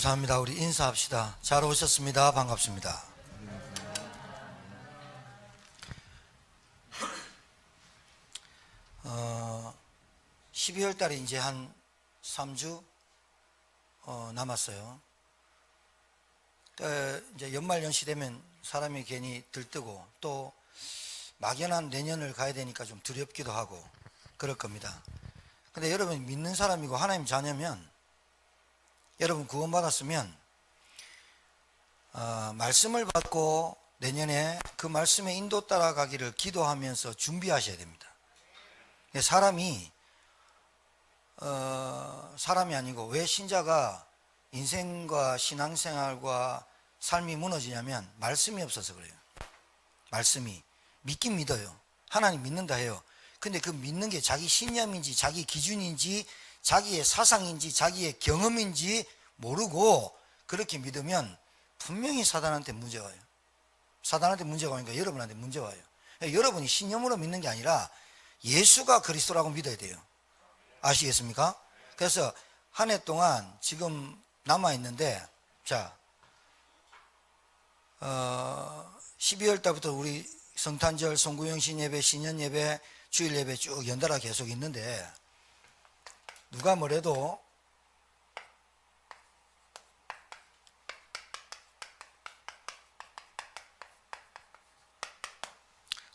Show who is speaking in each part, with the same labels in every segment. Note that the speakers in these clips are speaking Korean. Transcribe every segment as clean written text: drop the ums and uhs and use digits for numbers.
Speaker 1: 감사합니다. 우리 인사합시다. 잘 오셨습니다. 반갑습니다. 12월 달에 이제 한 3주 남았어요. 이제 연말연시 되면 사람이 괜히 들뜨고 또 막연한 내년을 가야 되니까 좀 두렵기도 하고 그럴 겁니다. 근데 여러분 믿는 사람이고 하나님 자녀면, 여러분 구원받았으면 말씀을 받고 내년에 그 말씀의 인도 따라가기를 기도하면서 준비하셔야 됩니다. 사람이 아니고 왜 신자가 인생과 신앙생활과 삶이 무너지냐면 말씀이 없어서 그래요. 말씀이 믿긴 믿어요. 하나님 믿는다 해요. 근데 그 믿는 게 자기 신념인지 자기 기준인지 자기의 사상인지 자기의 경험인지 모르고 그렇게 믿으면 분명히 사단한테 문제가 와요. 사단한테 문제가 오니까 여러분한테 문제가 와요. 여러분이 신념으로 믿는 게 아니라 예수가 그리스도라고 믿어야 돼요. 아시겠습니까? 그래서 한 해 동안 지금 남아있는데, 자, 12월 달부터 우리 성탄절, 송구영신 예배, 신년 예배, 주일 예배 쭉 연달아 계속 있는데, 누가 뭐래도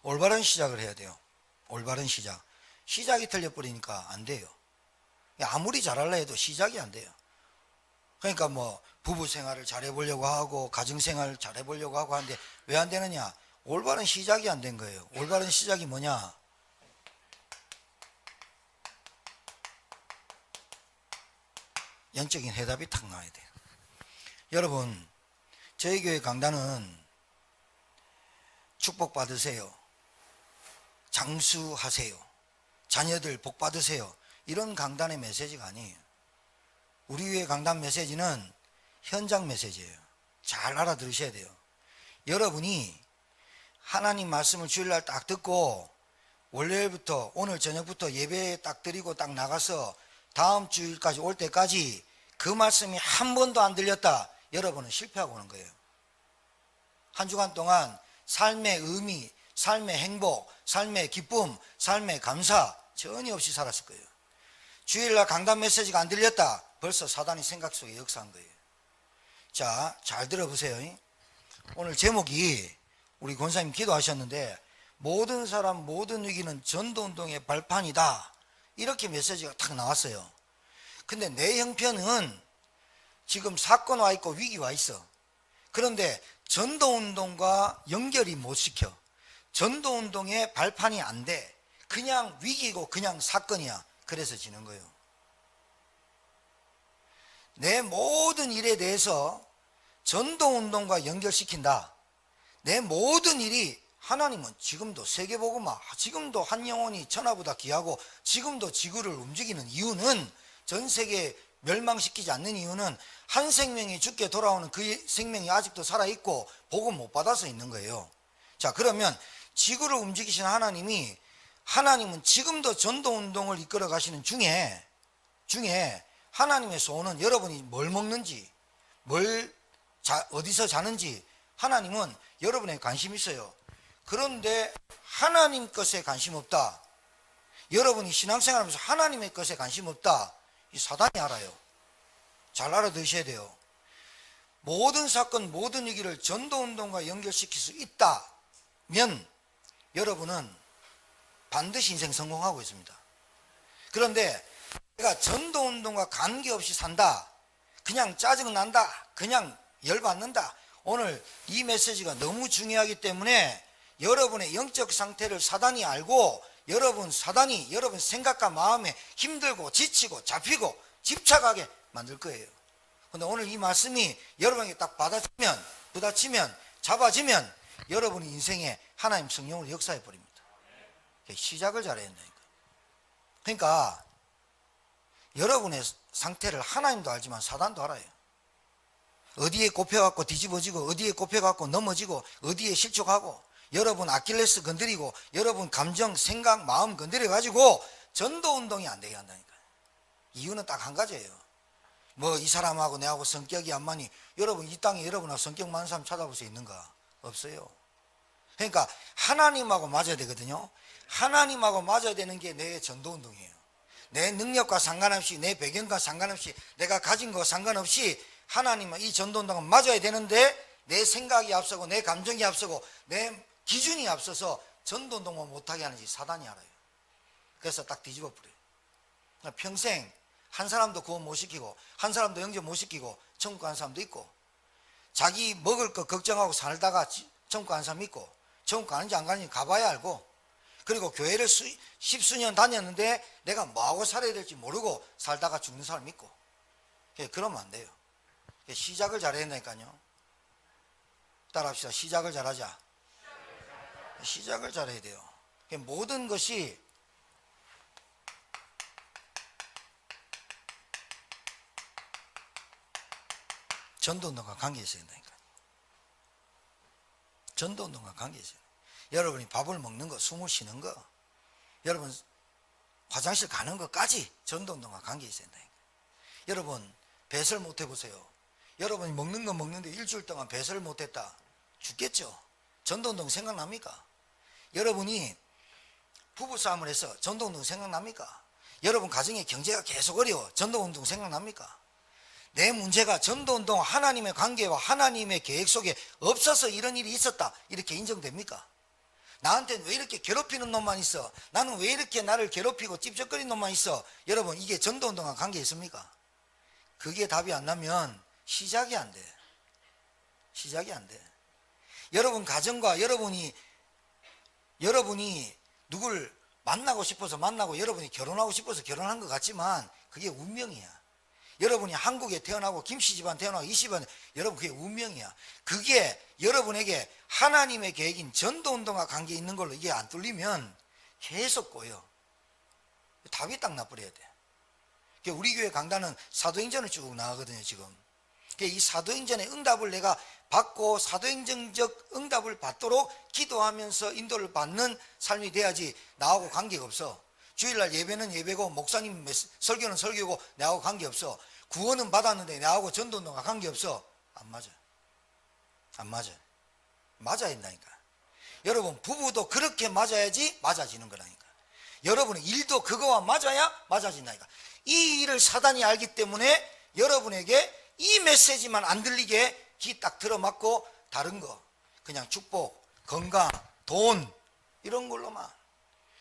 Speaker 1: 올바른 시작을 해야 돼요. 올바른 시작. 시작이 틀려버리니까 안 돼요. 아무리 잘하려 해도 시작이 안 돼요. 그러니까 뭐 부부 생활을 잘해보려고 하고 가정생활을 잘해보려고 하고 하는데 왜 안 되느냐? 올바른 시작이 안 된 거예요. 올바른 시작이 뭐냐? 영적인 해답이 탁 나와야 돼요. 여러분, 저희 교회 강단은 축복 받으세요, 장수하세요, 자녀들 복 받으세요, 이런 강단의 메시지가 아니에요. 우리 교회 강단 메시지는 현장 메시지예요. 잘 알아들으셔야 돼요. 여러분이 하나님 말씀을 주일날 딱 듣고 월요일부터 오늘 저녁부터 예배 딱 드리고 딱 나가서 다음 주일까지 올 때까지 그 말씀이 한 번도 안 들렸다, 여러분은 실패하고 오는 거예요. 한 주간 동안 삶의 의미, 삶의 행복, 삶의 기쁨, 삶의 감사 전혀 없이 살았을 거예요. 주일날 강단 메시지가 안 들렸다, 벌써 사단이 생각 속에 역사한 거예요. 자, 잘 들어보세요. 오늘 제목이 우리 권사님 기도하셨는데, 모든 사람 모든 위기는 전도운동의 발판이다, 이렇게 메시지가 탁 나왔어요. 근데 내 형편은 지금 사건 와 있고 위기 와 있어. 그런데 전도운동과 연결이 못 시켜. 전도운동의 발판이 안 돼. 그냥 위기고 그냥 사건이야. 그래서 지는 거예요. 내 모든 일에 대해서 전도운동과 연결시킨다. 내 모든 일이, 하나님은 지금도 세계복음화, 지금도 한 영혼이 천하보다 귀하고 지금도 지구를 움직이는 이유는, 전 세계 멸망시키지 않는 이유는 한 생명이 죽게 돌아오는 그 생명이 아직도 살아있고 복음 못 받아서 있는 거예요. 자, 그러면 지구를 움직이시는 하나님은 지금도 전도운동을 이끌어 가시는 중에 하나님의 소원은 여러분이 뭘 먹는지, 어디서 자는지, 하나님은 여러분에 관심 있어요. 그런데 하나님 것에 관심 없다, 여러분이 신앙생활하면서 하나님의 것에 관심 없다, 이 사단이 알아요. 잘 알아두셔야 돼요. 모든 사건 모든 위기를 전도운동과 연결시킬 수 있다면 여러분은 반드시 인생 성공하고 있습니다. 그런데 내가 전도운동과 관계없이 산다, 그냥 짜증난다, 그냥 열받는다, 오늘 이 메시지가 너무 중요하기 때문에 여러분의 영적 상태를 사단이 알고 사단이 여러분 생각과 마음에 힘들고 지치고 잡히고 집착하게 만들 거예요. 근데 오늘 이 말씀이 여러분에게 딱 부딪히면 잡아지면 여러분의 인생에 하나님 성령을 역사해 버립니다. 시작을 잘해야 된다니까. 그러니까 여러분의 상태를 하나님도 알지만 사단도 알아요. 어디에 꼽혀갖고 뒤집어지고 어디에 꼽혀갖고 넘어지고 어디에 실족하고, 여러분 아킬레스 건드리고 여러분 감정, 생각, 마음 건드려가지고 전도운동이 안 되게 한다니까요. 이유는 딱 한 가지예요. 뭐 이 사람하고 내하고 성격이 안 맞니? 여러분 이 땅에 여러분하고 성격 많은 사람 찾아볼 수 있는가? 없어요. 그러니까 하나님하고 맞아야 되거든요. 하나님하고 맞아야 되는 게 내 전도운동이에요. 내 능력과 상관없이, 내 배경과 상관없이, 내가 가진 거 상관없이 하나님과 이 전도운동은 맞아야 되는데 내 생각이 앞서고 내 감정이 앞서고 내 기준이 앞서서 전도운동을 못하게 하는지 사단이 알아요. 그래서 딱 뒤집어 버려요. 평생 한 사람도 구원 못 시키고 한 사람도 영접 못 시키고 천국 가는 사람도 있고, 자기 먹을 거 걱정하고 살다가 천국 가는 사람 있고, 천국 가는지 안 가는지 가봐야 알고, 그리고 교회를 십수년 다녔는데 내가 뭐하고 살아야 될지 모르고 살다가 죽는 사람 있고. 그러면 안 돼요. 시작을 잘해야 된다니까요. 따라합시다. 시작을 잘하자. 시작을 잘해야 돼요. 모든 것이 전도운동과 관계 있어야 된다니까요. 전도운동과 관계 있어요. 여러분이 밥을 먹는 거, 숨을 쉬는 거, 여러분 화장실 가는 것까지 전도운동과 관계 있어야 된다니까요. 여러분 배설 못 해보세요. 여러분이 먹는 거 먹는데 일주일 동안 배설을 못했다, 죽겠죠. 전도운동 생각납니까? 여러분이 부부싸움을 해서 전도운동 생각납니까? 여러분 가정의 경제가 계속 어려워, 전도운동 생각납니까? 내 문제가 전도운동, 하나님의 관계와 하나님의 계획 속에 없어서 이런 일이 있었다, 이렇게 인정됩니까? 나한테는 왜 이렇게 괴롭히는 놈만 있어? 나는 왜 이렇게 나를 괴롭히고 찝쩍거리는 놈만 있어? 여러분 이게 전도운동과 관계 있습니까? 그게 답이 안 나면 시작이 안 돼. 시작이 안 돼. 여러분 가정과 여러분이 누굴 만나고 싶어서 만나고 여러분이 결혼하고 싶어서 결혼한 것 같지만 그게 운명이야. 여러분이 한국에 태어나고 김씨 집안 태어나고 이 집안, 여러분 그게 운명이야. 그게 여러분에게 하나님의 계획인 전도운동과 관계 있는 걸로 이게 안 뚫리면 계속 꼬여. 답이 딱 나버려야 돼. 우리 교회 강단은 사도행전을 쭉 나가거든요 지금. 이 사도행전의 응답을 내가 받고 사도행전적 응답을 받도록 기도하면서 인도를 받는 삶이 돼야지 나하고 관계가 없어. 주일날 예배는 예배고 목사님 설교는 설교고 나하고 관계없어. 구원은 받았는데 나하고 전도운동과 관계없어. 안 맞아. 안 맞아. 맞아야 된다니까. 여러분 부부도 그렇게 맞아야지 맞아지는 거라니까. 여러분의 일도 그거와 맞아야 맞아진다니까. 이 일을 사단이 알기 때문에 여러분에게 이 메시지만 안 들리게 귀 딱 들어맞고 다른 거 그냥 축복, 건강, 돈 이런 걸로만.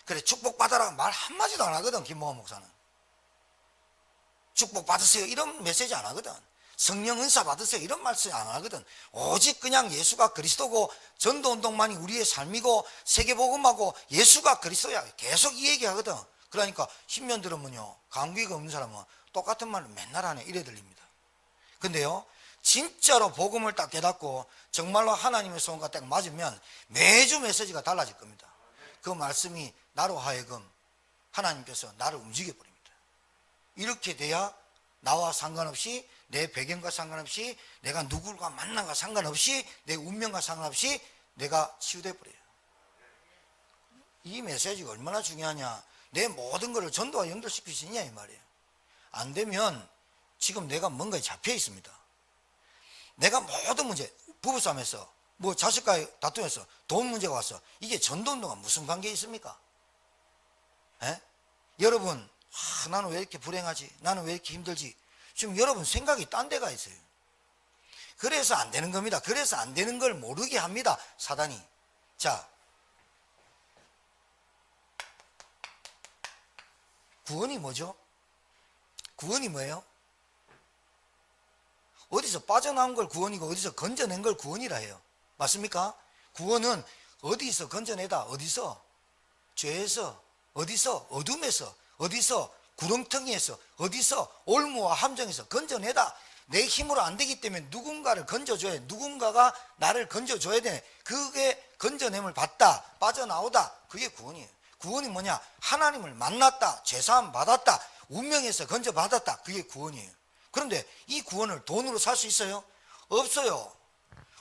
Speaker 1: 그래 축복받아라 말 한마디도 안 하거든. 김모환 목사는 축복받으세요 이런 메시지 안 하거든. 성령 은사 받으세요 이런 말씀 안 하거든. 오직 그냥 예수가 그리스도고 전도운동만이 우리의 삶이고 세계복음하고 예수가 그리스도야 계속 이 얘기하거든. 그러니까 10년 들으면요 감기가 없는 사람은 똑같은 말을 맨날 하네 이래 들립니다. 근데요 진짜로 복음을 딱 깨닫고 정말로 하나님의 소원과 딱 맞으면 매주 메시지가 달라질 겁니다. 그 말씀이 나로 하여금 하나님께서 나를 움직여 버립니다. 이렇게 돼야 나와 상관없이 내 배경과 상관없이 내가 누구가 만나가 상관없이 내 운명과 상관없이 내가 치유돼 버려요. 이 메시지가 얼마나 중요하냐. 내 모든 것을 전도와 연결시킬 수 있냐 이 말이에요. 안 되면 지금 내가 뭔가에 잡혀 있습니다. 내가 모든 문제, 부부싸움에서 뭐 자식과의 다툼에서 돈 문제가 왔어. 이게 전도운동과 무슨 관계 있습니까? 에? 여러분 나는 왜 이렇게 불행하지? 나는 왜 이렇게 힘들지? 지금 여러분 생각이 딴 데가 있어요. 그래서 안 되는 겁니다. 그래서 안 되는 걸 모르게 합니다 사단이. 자, 구원이 뭐죠? 구원이 뭐예요? 어디서 빠져나온 걸 구원이고 어디서 건져낸 걸 구원이라 해요. 맞습니까? 구원은 어디서 건져내다. 어디서? 죄에서. 어디서? 어둠에서. 어디서? 구렁텅이에서. 어디서? 올무와 함정에서 건져내다. 내 힘으로 안 되기 때문에 누군가를 건져줘야 돼. 누군가가 나를 건져줘야 돼. 그게 건져냄을 받다. 빠져나오다. 그게 구원이에요. 구원이 뭐냐? 하나님을 만났다. 죄사함 받았다. 운명에서 건져받았다. 그게 구원이에요. 그런데 이 구원을 돈으로 살 수 있어요? 없어요.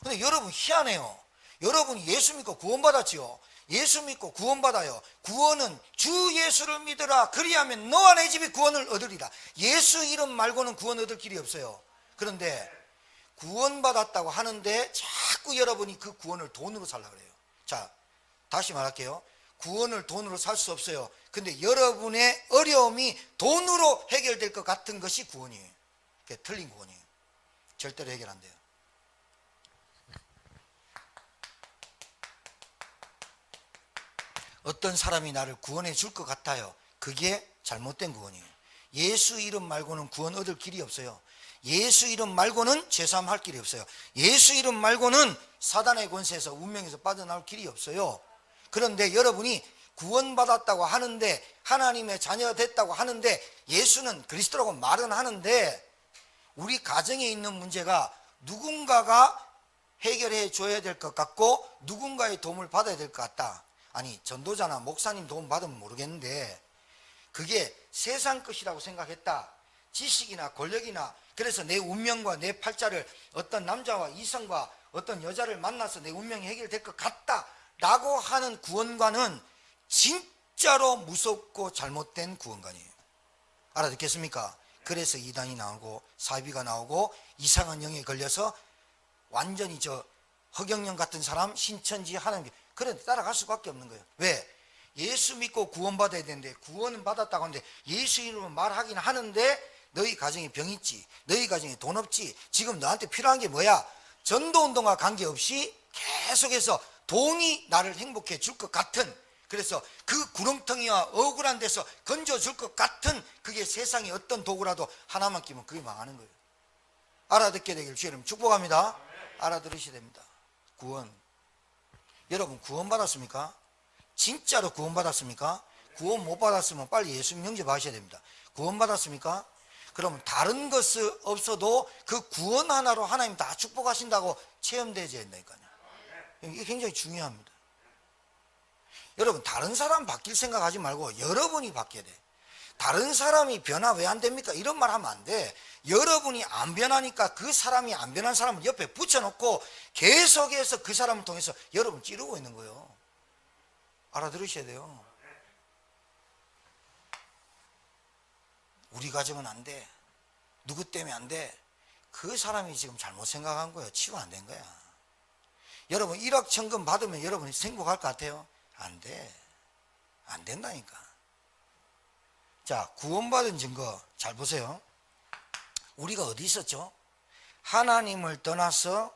Speaker 1: 근데 여러분 희한해요. 여러분이 예수 믿고 구원받았지요. 예수 믿고 구원받아요. 구원은 주 예수를 믿으라 그리하면 너와 내 집이 구원을 얻으리라. 예수 이름 말고는 구원 얻을 길이 없어요. 그런데 구원받았다고 하는데 자꾸 여러분이 그 구원을 돈으로 살려고 그래요. 자, 다시 말할게요. 구원을 돈으로 살 수 없어요. 근데 여러분의 어려움이 돈으로 해결될 것 같은 것이 구원이에요. 그게 틀린 구원이에요. 절대로 해결 안 돼요. 어떤 사람이 나를 구원해 줄 것 같아요. 그게 잘못된 구원이에요. 예수 이름 말고는 구원 얻을 길이 없어요. 예수 이름 말고는 죄사함 할 길이 없어요. 예수 이름 말고는 사단의 권세에서 운명에서 빠져나올 길이 없어요. 그런데 여러분이 구원받았다고 하는데, 하나님의 자녀가 됐다고 하는데, 예수는 그리스도라고 말은 하는데, 우리 가정에 있는 문제가 누군가가 해결해 줘야 될 것 같고 누군가의 도움을 받아야 될 것 같다. 아니, 전도자나 목사님 도움 받으면 모르겠는데 그게 세상 것이라고 생각했다. 지식이나 권력이나, 그래서 내 운명과 내 팔자를 어떤 남자와 이성과 어떤 여자를 만나서 내 운명이 해결될 것 같다 라고 하는 구원관은 진짜로 무섭고 잘못된 구원관이에요. 알아듣겠습니까? 그래서 이단이 나오고 사이비가 나오고 이상한 영에 걸려서 완전히 허경영 같은 사람 신천지 하는 게, 그런데 따라갈 수밖에 없는 거예요. 왜? 예수 믿고 구원받아야 되는데, 구원은 받았다고 하는데 예수 이름으로 말하긴 하는데 너희 가정에 병 있지, 너희 가정에 돈 없지, 지금 너한테 필요한 게 뭐야? 전도운동과 관계없이 계속해서 돈이 나를 행복해 줄 것 같은, 그래서 그 구렁텅이와 억울한 데서 건져줄 것 같은, 그게 세상에 어떤 도구라도 하나만 끼면 그게 망하는 거예요. 알아듣게 되길 주의 이름 축복합니다. 알아들으셔야 됩니다. 구원. 여러분 구원 받았습니까? 진짜로 구원 받았습니까? 구원 못 받았으면 빨리 예수님 영접하셔야 됩니다. 구원 받았습니까? 그러면 다른 것은 없어도 그 구원 하나로 하나님 다 축복하신다고 체험되어야 된다니까요. 이게 굉장히 중요합니다. 여러분 다른 사람 바뀔 생각하지 말고 여러분이 바뀌어야 돼. 다른 사람이 변화 왜 안 됩니까? 이런 말 하면 안 돼. 여러분이 안 변하니까 그 사람이 안 변한 사람을 옆에 붙여놓고 계속해서 그 사람을 통해서 여러분 찌르고 있는 거예요. 알아들으셔야 돼요. 우리 가정은 안 돼. 누구 때문에 안 돼. 그 사람이 지금 잘못 생각한 거예요. 치유 안 된 거야. 여러분 1억 천금 받으면 여러분이 행복할 것 같아요? 안 돼. 안 된다니까. 자, 구원받은 증거 잘 보세요. 우리가 어디 있었죠? 하나님을 떠나서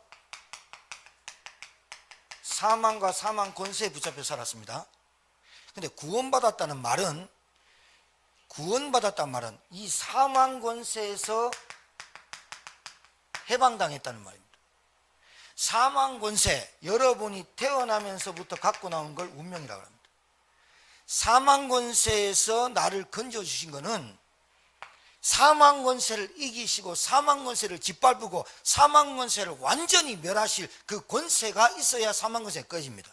Speaker 1: 사망과 사망 권세에 붙잡혀 살았습니다. 근데 구원받았다는 말은 이 사망 권세에서 해방당했다는 말입니다. 사망 권세, 여러분이 태어나면서부터 갖고 나온 걸 운명이라고 합니다. 사망 권세에서 나를 건져주신 것은 사망 권세를 이기시고 사망 권세를 짓밟고 사망 권세를 완전히 멸하실 그 권세가 있어야 사망 권세가 꺼집니다.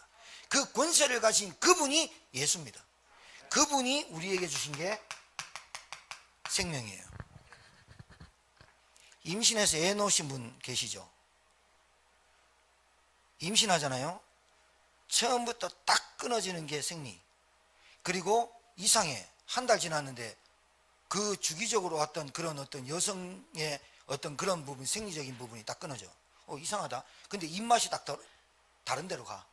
Speaker 1: 그 권세를 가진 그분이 예수입니다. 그분이 우리에게 주신 게 생명이에요. 임신해서 애 놓으신 분 계시죠? 임신하잖아요. 처음부터 딱 끊어지는 게 생리. 그리고 이상해. 한 달 지났는데 그 주기적으로 왔던 그런 어떤 여성의 어떤 그런 부분, 생리적인 부분이 딱 끊어져. 이상하다. 근데 입맛이 딱 다른 데로 가.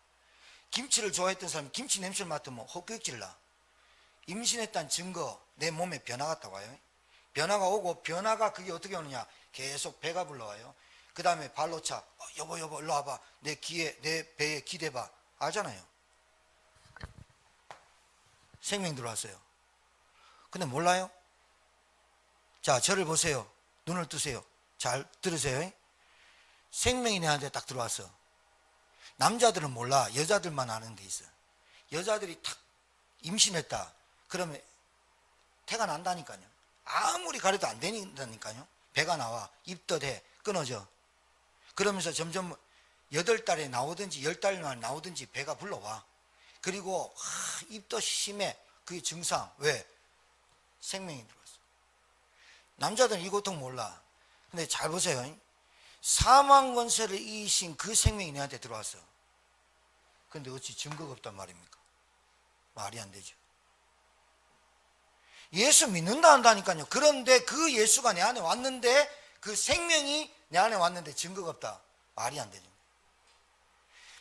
Speaker 1: 김치를 좋아했던 사람이 김치 냄새를 맡으면 헛구역질 나. 임신했다는 증거, 내 몸에 변화가 딱 와요. 변화가 오고, 변화가 그게 어떻게 오느냐, 계속 배가 불러와요. 그 다음에 발로 차. 여보 일로 와봐. 내 배에 기대봐. 알잖아요. 생명 들어왔어요. 근데 몰라요? 자, 저를 보세요. 눈을 뜨세요. 잘 들으세요. 생명이 내한테 딱 들어왔어. 남자들은 몰라. 여자들만 아는 게 있어. 여자들이 탁 임신했다 그러면 태가 난다니까요. 아무리 가려도 안 된다니까요. 배가 나와. 입덧해. 끊어져. 그러면서 점점 8달에 나오든지 10달만 나오든지 배가 불러와. 그리고 입덧이 심해. 그게 증상. 왜? 생명이 들어왔어. 남자들은 이 고통 몰라. 근데 잘 보세요. 사망 권세를 이기신 그 생명이 내한테 들어왔어. 근데 어찌 증거가 없단 말입니까? 말이 안 되죠. 예수 믿는다 한다니까요. 그런데 그 예수가 내 안에 왔는데, 그 생명이 내 안에 왔는데 증거가 없다. 말이 안 되죠.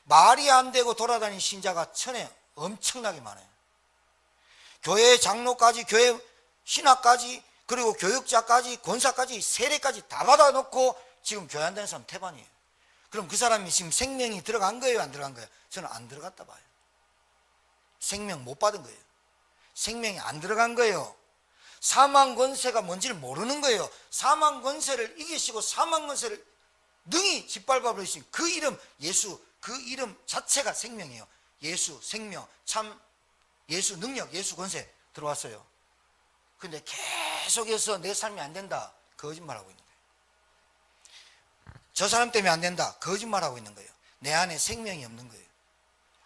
Speaker 1: 말이 안 되고 돌아다니는 신자가 천에 엄청나게 많아요. 교회 장로까지, 교회 신학까지, 그리고 교육자까지, 권사까지, 세례까지 다 받아놓고 지금 교회 안 다니는 사람 태반이에요. 그럼 그 사람이 지금 생명이 들어간 거예요, 안 들어간 거예요? 저는 안 들어갔다 봐요. 생명 못 받은 거예요. 생명이 안 들어간 거예요. 사망 권세가 뭔지를 모르는 거예요. 사망 권세를 이기시고 사망 권세를 능히 짓밟아 버리신 그 이름, 예수, 그 이름 자체가 생명이에요. 예수, 생명, 참 예수 능력, 예수 권세 들어왔어요. 근데 계속해서 내 삶이 안 된다, 거짓말하고 있는 거예요. 저 사람 때문에 안 된다, 거짓말하고 있는 거예요. 내 안에 생명이 없는 거예요.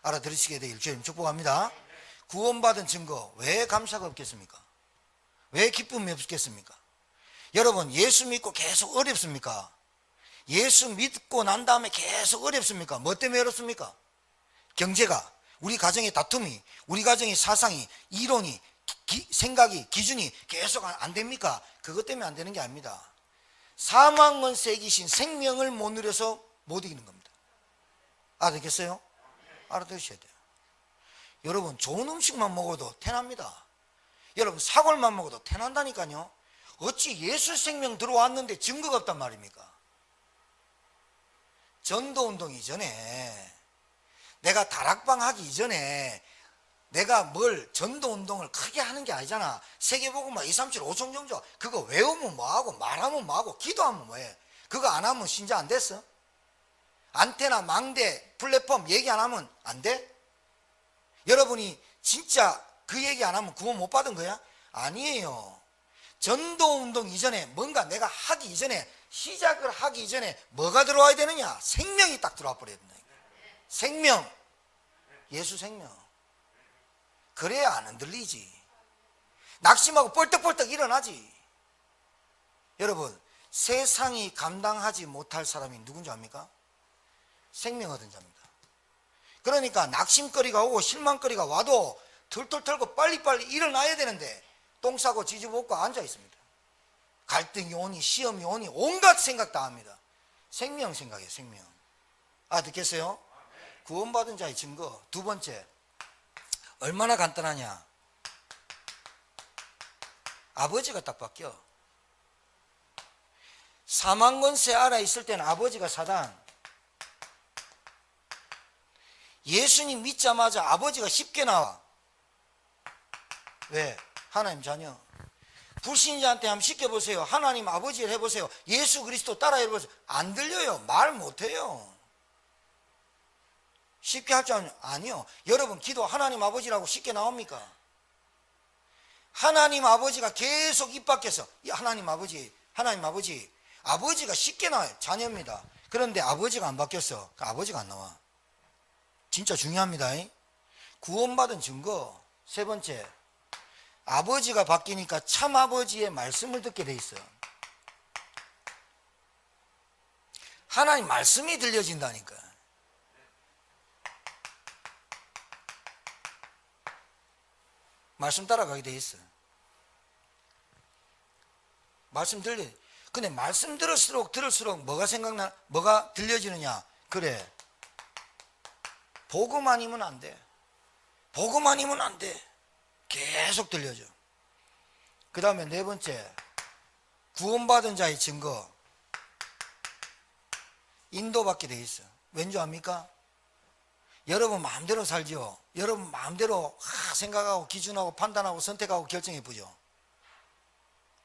Speaker 1: 알아들으시게 되길 주님 축복합니다. 구원받은 증거, 왜 감사가 없겠습니까? 왜 기쁨이 없겠습니까? 여러분, 예수 믿고 계속 어렵습니까? 예수 믿고 난 다음에 계속 어렵습니까? 뭐 때문에 어렵습니까? 경제가, 우리 가정의 다툼이, 우리 가정의 사상이, 이론이, 생각이, 기준이 계속 안 됩니까? 그것 때문에 안 되는 게 아닙니다. 사망 권세 이기신 생명을 못 누려서 못 이기는 겁니다. 알아듣겠어요? 알아두셔야 돼요. 여러분, 좋은 음식만 먹어도 태납니다. 여러분, 사골만 먹어도 태난다니까요. 어찌 예수 생명 들어왔는데 증거가 없단 말입니까? 전도운동 이전에, 내가 다락방 하기 이전에 내가 뭘 전도운동을 크게 하는 게 아니잖아. 세계복음화 2, 3, 7, 5종 정도 그거 외우면 뭐하고 말하면 뭐하고 기도하면 뭐해. 그거 안 하면 신자 안 됐어? 안테나, 망대, 플랫폼 얘기 안 하면 안 돼? 여러분이 진짜 그 얘기 안 하면 구원 못 받은 거야? 아니에요. 전도운동 이전에, 뭔가 내가 하기 이전에, 시작을 하기 이전에 뭐가 들어와야 되느냐? 생명이 딱 들어와 버려야 된다. 생명, 예수 생명. 그래야 안 흔들리지. 낙심하고 뻘떡뻘떡 일어나지. 여러분, 세상이 감당하지 못할 사람이 누군지 압니까? 생명 얻은 자입니다. 그러니까 낙심거리가 오고 실망거리가 와도 털털 털고 빨리빨리 일어나야 되는데 똥 싸고 지지볶고 앉아 있습니다. 갈등이 오니 시험이 오니 온갖 생각 다 합니다. 생명 생각이에요. 생명. 듣겠어요? 구원받은 자의 증거. 두 번째, 얼마나 간단하냐? 아버지가 딱 바뀌어. 사망권세 알아 있을 때는 아버지가 사단, 예수님 믿자마자 아버지가 쉽게 나와. 왜? 하나님 자녀. 불신자한테 한번 시켜보세요. 하나님 아버지를 해보세요. 예수 그리스도 따라 해보세요. 안 들려요. 말 못해요. 쉽게 할 줄 아니요. 여러분, 기도 하나님 아버지라고 쉽게 나옵니까? 하나님 아버지가 계속 입 밖에서 하나님 아버지, 하나님 아버지, 아버지가 쉽게 나와요. 자녀입니다. 그런데 아버지가 안 바뀌었어. 아버지가 안 나와. 진짜 중요합니다. 구원받은 증거. 세 번째, 아버지가 바뀌니까 참 아버지의 말씀을 듣게 돼 있어요. 하나님 말씀이 들려진다니까. 말씀 따라가게 돼 있어요. 말씀 들려. 근데 말씀 들을수록 뭐가 뭐가 들려지느냐? 그래, 복음 아니면 안 돼. 복음 아니면 안 돼. 계속 들려줘. 그 다음에 네 번째, 구원받은 자의 증거. 인도받게 돼 있어. 왠지 압니까? 여러분 마음대로 살죠. 여러분 마음대로 생각하고 기준하고 판단하고 선택하고 결정해 보죠.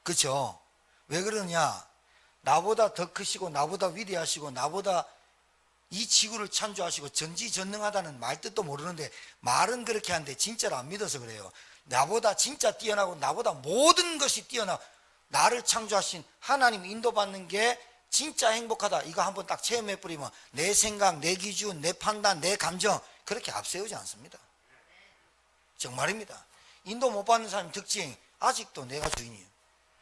Speaker 1: 그렇죠? 왜 그러냐? 나보다 더 크시고 나보다 위대하시고 나보다 이 지구를 창조하시고 전지전능하다는 말 뜻도 모르는데 말은 그렇게 하는데 진짜로 안 믿어서 그래요. 나보다 진짜 뛰어나고 나보다 모든 것이 뛰어나 나를 창조하신 하나님 인도받는 게 진짜 행복하다. 이거 한번 딱 체험해 버리면 내 생각, 내 기준, 내 판단, 내 감정 그렇게 앞세우지 않습니다. 정말입니다. 인도 못 받는 사람의 특징, 아직도 내가 주인이에요.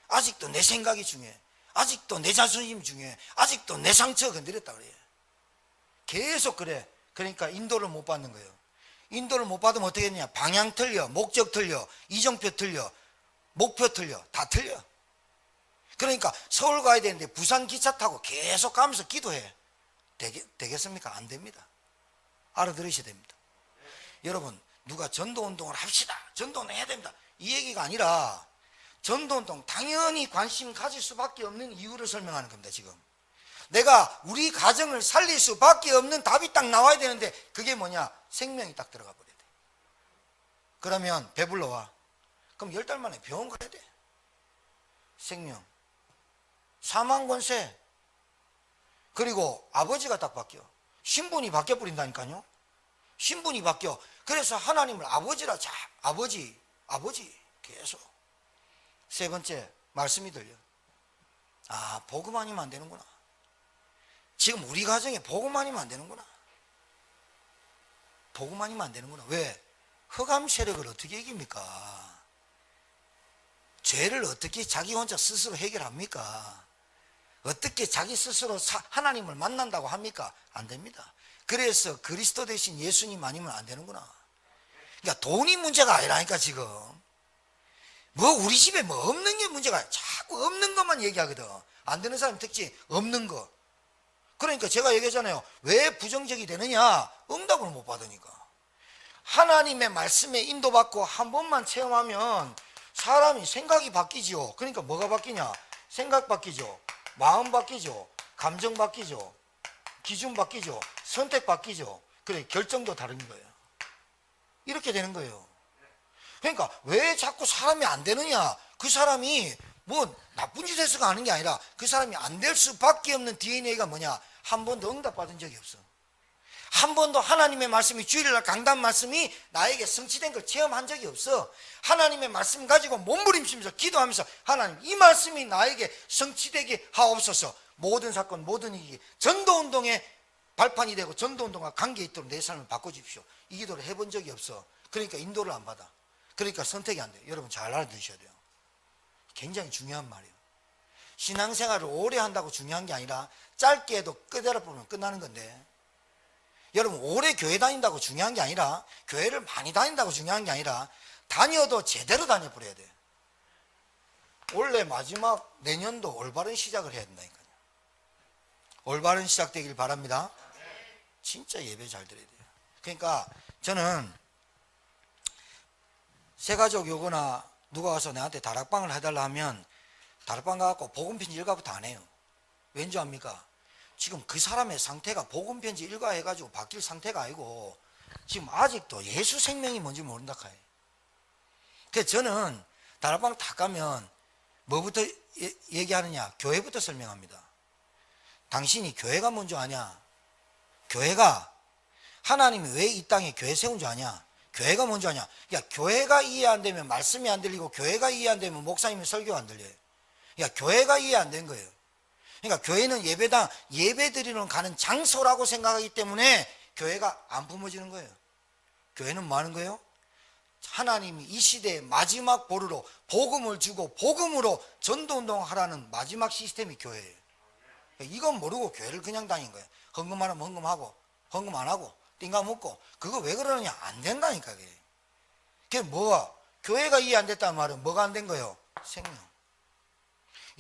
Speaker 1: 아직도 내 생각이 중요해. 아직도 내 자존심 중요해. 아직도 내 상처 건드렸다 그래요. 계속 그래. 그러니까 인도를 못 받는 거예요. 인도를 못 받으면 어떻게 되냐? 방향 틀려, 목적 틀려, 이정표 틀려, 목표 틀려, 다 틀려. 그러니까 서울 가야 되는데 부산 기차 타고 계속 가면서 기도해. 되겠습니까? 안 됩니다. 알아들으셔야 됩니다. 여러분, 누가 전도운동을 합시다, 전도운동 해야 됩니다, 이 얘기가 아니라 전도운동 당연히 관심 가질 수밖에 없는 이유를 설명하는 겁니다. 지금 내가 우리 가정을 살릴 수밖에 없는 답이 딱 나와야 되는데 그게 뭐냐? 생명이 딱 들어가 버려야 돼. 그러면 배불러와. 그럼 10달 만에 병원 가야 돼. 생명, 사망 권세, 그리고 아버지가 딱 바뀌어. 신분이 바뀌어 버린다니까요. 신분이 바뀌어. 그래서 하나님을 아버지라, 아버지 계속. 세 번째, 말씀이 들려. 아, 복음 아니면 안 되는구나. 지금 우리 가정에 복음 아니면 안 되는구나. 복음 아니면 안 되는구나. 왜? 흑암 세력을 어떻게 이깁니까? 죄를 어떻게 자기 혼자 스스로 해결합니까? 어떻게 자기 스스로 하나님을 만난다고 합니까? 안 됩니다. 그래서 그리스도 대신 예수님 아니면 안 되는구나. 그러니까 돈이 문제가 아니라니까. 지금 뭐 우리 집에 뭐 없는 게 문제가, 자꾸 없는 것만 얘기하거든. 안 되는 사람 특징, 없는 거. 그러니까 제가 얘기했잖아요. 왜 부정적이 되느냐? 응답을 못 받으니까. 하나님의 말씀에 인도받고 한 번만 체험하면 사람이 생각이 바뀌죠. 그러니까 뭐가 바뀌냐? 생각 바뀌죠, 마음 바뀌죠, 감정 바뀌죠, 기준 바뀌죠, 선택 바뀌죠. 그래, 결정도 다른 거예요. 이렇게 되는 거예요. 그러니까 왜 자꾸 사람이 안 되느냐? 그 사람이 뭐 나쁜 짓 해서가 하는 게 아니라 그 사람이 안 될 수밖에 없는 DNA가 뭐냐? 한 번도 응답받은 적이 없어. 한 번도 하나님의 말씀이, 주일날 강단 말씀이 나에게 성취된 걸 체험한 적이 없어. 하나님의 말씀 가지고 몸부림치면서 기도하면서 하나님, 이 말씀이 나에게 성취되게 하옵소서. 모든 사건, 모든 일이 전도운동의 발판이 되고 전도운동과 관계 있도록 내 삶을 바꿔주십시오. 이 기도를 해본 적이 없어. 그러니까 인도를 안 받아. 그러니까 선택이 안 돼요. 여러분 잘 알아두셔야 돼요. 굉장히 중요한 말이에요. 신앙생활을 오래 한다고 중요한 게 아니라 짧게 해도 끝에다 보면 끝나는 건데, 여러분 오래 교회 다닌다고 중요한 게 아니라, 교회를 많이 다닌다고 중요한 게 아니라 다녀도 제대로 다녀버려야 돼. 원래 마지막 내년도 올바른 시작을 해야 된다니까요. 올바른 시작되길 바랍니다. 진짜 예배 잘 드려야 돼요. 그러니까 저는 새가족 요거나 누가 와서 나한테 다락방을 해달라 하면 다락방 가갖고 복음편지 일과부터 안 해요. 왠지 압니까? 지금 그 사람의 상태가 복음편지 일과 해가지고 바뀔 상태가 아니고 지금 아직도 예수 생명이 뭔지 모른다 카이. 그래서 저는 다락방 다 가면 뭐부터 얘기하느냐? 교회부터 설명합니다. 당신이 교회가 뭔지 아냐? 교회가, 하나님이 왜 이 땅에 교회 세운 줄 아냐? 교회가 뭔지 아냐? 그러니까 교회가 이해 안 되면 말씀이 안 들리고, 교회가 이해 안 되면 목사님의 설교가 안 들려요. 그러니까 교회가 이해 안 된 거예요. 그러니까 교회는 예배당, 예배 드리러 가는 장소라고 생각하기 때문에 교회가 안 품어지는 거예요. 교회는 뭐 하는 거예요? 하나님이 이 시대의 마지막 보루로 복음을 주고 복음으로 전도운동을 하라는 마지막 시스템이 교회예요. 이건 모르고 교회를 그냥 다닌 거예요. 헌금하면 헌금하고, 헌금 안 하고 띵가 먹고. 그거 왜 그러느냐? 안 된다니까. 그게 뭐야? 교회가 이해 안 됐다는 말은 뭐가 안 된 거예요? 생명.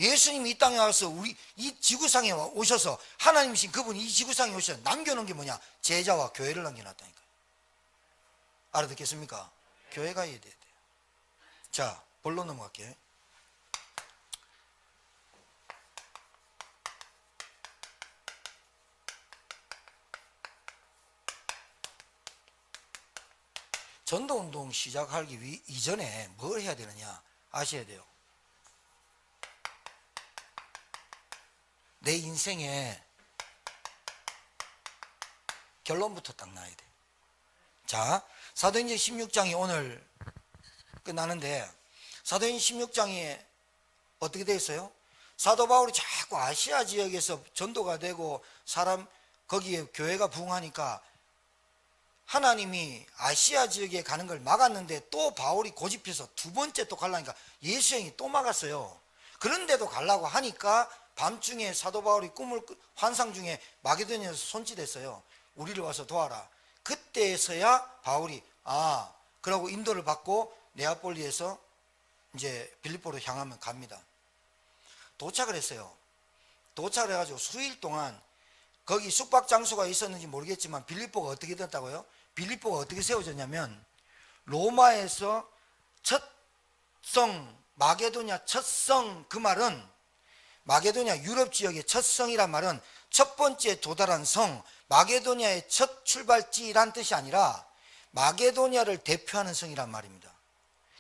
Speaker 1: 예수님이 이 땅에 와서 우리 이 지구상에 오셔서, 하나님이신 그분이 이 지구상에 오셔서 남겨놓은 게 뭐냐? 제자와 교회를 남겨놨다니까요. 알아듣겠습니까? 교회가 이해돼야 돼요. 자, 본론 넘어갈게요. 전도운동 시작하기 이전에 뭘 해야 되느냐 아셔야 돼요. 내 인생의 결론부터 딱 나야 돼. 자, 사도행전 16장이 오늘 끝나는데, 사도행전 16장에 어떻게 되어 있어요? 사도 바울이 자꾸 아시아 지역에서 전도가 되고 사람 거기에 교회가 부흥하니까 하나님이 아시아 지역에 가는 걸 막았는데, 또 바울이 고집해서 두 번째 또 가려니까 예수 형이 또 막았어요. 그런데도 가려고 하니까 밤중에 사도 바울이 환상 중에 마게도냐에서 손짓했어요. 우리를 와서 도와라. 그때서야 바울이 그러고 인도를 받고 네아폴리에서 이제 빌립보로 향하면 갑니다. 도착을 했어요. 도착을 해가지고 수일 동안 거기 숙박 장소가 있었는지 모르겠지만 빌립보가 어떻게 됐다고요? 빌립보가 어떻게 세워졌냐면 로마에서 첫 성, 마게도냐 첫 성, 그 말은 마게도냐 유럽 지역의 첫 성이란 말은 첫 번째 도달한 성, 마게도냐의 첫 출발지란 뜻이 아니라 마게도냐를 대표하는 성이란 말입니다.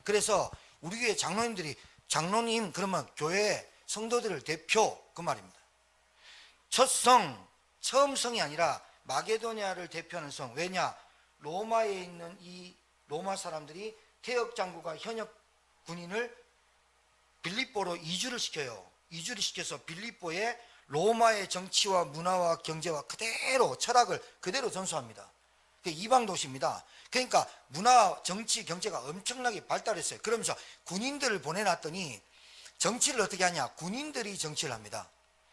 Speaker 1: 그래서 우리 교회 장로님들이 장로님 그러면 교회 성도들을 대표 그 말입니다. 첫 성, 처음 성이 아니라 마게도냐를 대표하는 성. 왜냐? 로마에 있는 이 로마 사람들이 태역 장군과 현역 군인을 빌립보로 이주를 시켜요. 이주를 시켜서 빌립보에 로마의 정치와 문화와 경제와 그대로 철학을 그대로 전수합니다. 이방 도시입니다. 그러니까 문화, 정치, 경제가 엄청나게 발달했어요. 그러면서 군인들을 보내놨더니 정치를 어떻게 하냐? 군인들이 정치를 합니다.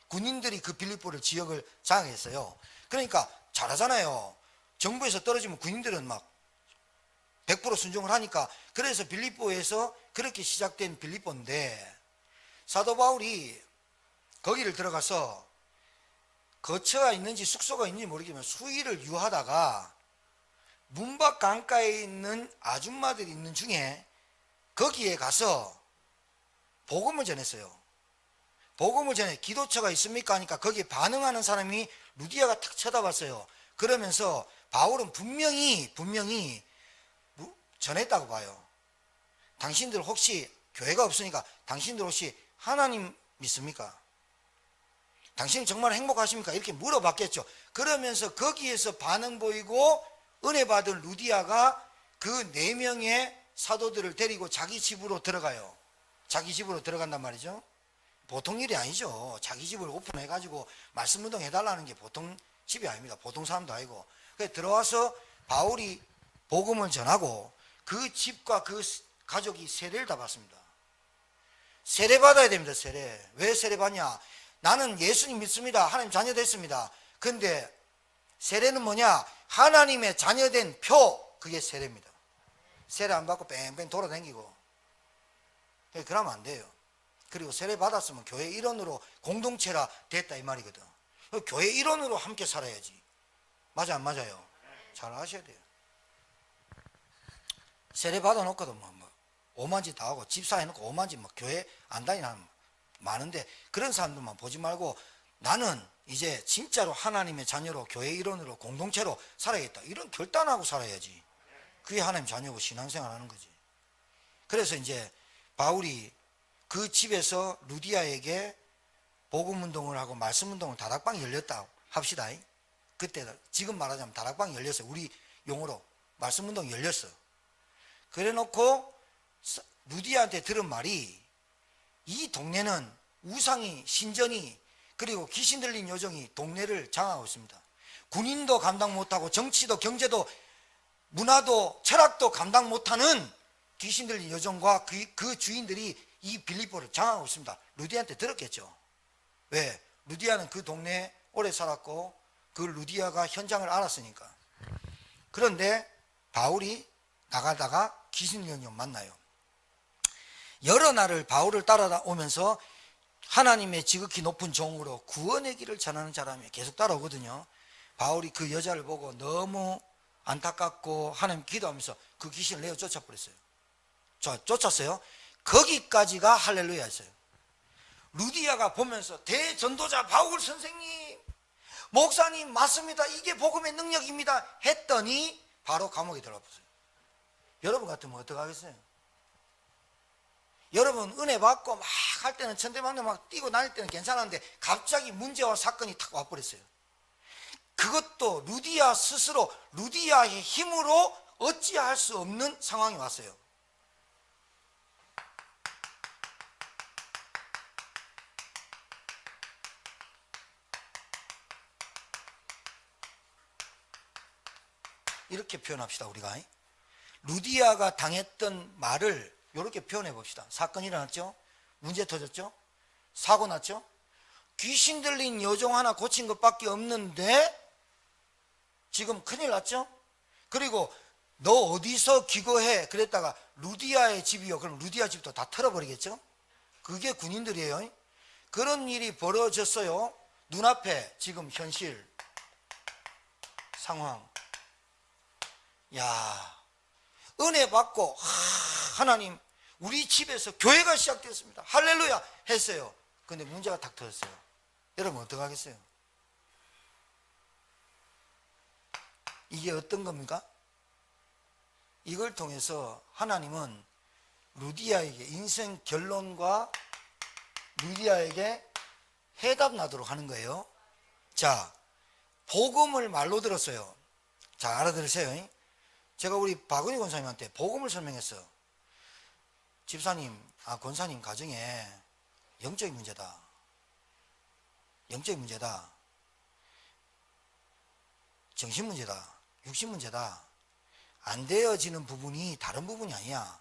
Speaker 1: 군인들이 그 빌립보를 지역을 장악했어요. 그러니까 잘하잖아요. 정부에서 떨어지면 군인들은 막 100% 순종을 하니까. 그래서 빌립보에서 그렇게 시작된 빌립보인데 사도 바울이 거기를 들어가서 거처가 있는지 숙소가 있는지 모르겠지만 수일을 유하다가 문밖 강가에 있는 아줌마들이 있는 중에 거기에 가서 복음을 전했어요. 복음을 전해 기도처가 있습니까 하니까 거기에 반응하는 사람이 루디아가 탁 쳐다봤어요. 그러면서 바울은 분명히 전했다고 봐요. 당신들 혹시 교회가 없으니까 당신들 혹시 하나님 믿습니까? 당신이 정말 행복하십니까? 이렇게 물어봤겠죠. 그러면서 거기에서 반응 보이고 은혜 받은 루디아가 그 4명의 사도들을 데리고 자기 집으로 들어가요. 자기 집으로 들어간단 말이죠. 보통 일이 아니죠. 자기 집을 오픈해가지고 말씀 운동 해달라는 게 보통 집이 아닙니다. 보통 사람도 아니고. 그래서 들어와서 바울이 복음을 전하고 그 집과 그 가족이 세례를 다 받습니다. 세례 받아야 됩니다. 세례. 왜 세례 받냐? 나는 예수님 믿습니다. 하나님 자녀 됐습니다. 근데 세례는 뭐냐? 하나님의 자녀된 표, 그게 세례입니다. 세례 안 받고 뺑뺑 돌아다니고 그러면 안 돼요. 그리고 세례 받았으면 교회 일원으로 공동체라 됐다 이 말이거든. 교회 일원으로 함께 살아야지. 맞아 안 맞아요? 잘 아셔야 돼요. 세례 받아놓고도 뭐 오만짓 다 하고 집사 해놓고 오만짓 뭐 교회 안 다니는 사람 많은데 그런 사람들만 보지 말고 나는 이제 진짜로 하나님의 자녀로 교회 일원으로 공동체로 살아야겠다. 이런 결단하고 살아야지. 그게 하나님 자녀고 신앙생활 하는 거지. 그래서 이제 바울이 그 집에서 루디아에게 복음운동을 하고 말씀운동을 다락방이 열렸다 합시다. 그때 지금 말하자면 다락방이 열렸어요. 우리 용어로 말씀운동이 열렸어. 그래 놓고 루디아한테 들은 말이 이 동네는 우상이 신전이 그리고 귀신 들린 요정이 동네를 장악하고 있습니다. 군인도 감당 못하고 정치도 경제도 문화도 철학도 감당 못하는 귀신 들린 요정과 그 주인들이 이 빌립보를 장악하고 있습니다. 루디아한테 들었겠죠. 왜? 루디아는 그 동네에 오래 살았고 그 루디아가 현장을 알았으니까. 그런데 바울이 나가다가 귀신 들린 요정 만나요. 여러 날을 바울을 따라오면서 하나님의 지극히 높은 종으로 구원의 길을 전하는 사람이 계속 따라오거든요. 바울이 그 여자를 보고 너무 안타깝고 하나님 기도하면서 그 귀신을 내어 쫓아버렸어요. 쫓았어요. 거기까지가 할렐루야였어요. 루디아가 보면서 대전도자 바울 선생님, 목사님 맞습니다. 이게 복음의 능력입니다. 했더니 바로 감옥에 들어갔어요. 여러분 같으면 어떡하겠어요? 여러분 은혜 받고 막 할 때는 천대만대 막 뛰고 다닐 때는 괜찮았는데 갑자기 문제와 사건이 탁 와버렸어요. 그것도 루디아 스스로 루디아의 힘으로 어찌할 수 없는 상황이 왔어요. 이렇게 표현합시다. 우리가 루디아가 당했던 말을 이렇게 표현해 봅시다. 사건이 일어났죠? 문제 터졌죠? 사고 났죠? 귀신 들린 여종 하나 고친 것밖에 없는데 지금 큰일 났죠? 그리고 너 어디서 기거해? 그랬다가 루디아의 집이요. 그럼 루디아 집도 다 털어버리겠죠? 그게 군인들이에요. 그런 일이 벌어졌어요. 눈앞에 지금 현실 상황. 야, 은혜 받고 하나님 우리 집에서 교회가 시작되었습니다. 할렐루야 했어요. 근데 문제가 탁 터졌어요. 여러분 어떡하겠어요? 이게 어떤 겁니까? 이걸 통해서 하나님은 루디아에게 인생 결론과 루디아에게 해답 나도록 하는 거예요. 자, 복음을 말로 들었어요. 자, 알아들으세요. 제가 우리 박은희 권사님한테 복음을 설명했어요. 집사님, 권사님 가정에 영적인 문제다. 영적인 문제다. 정신 문제다. 육신 문제다. 안 되어지는 부분이 다른 부분이 아니야.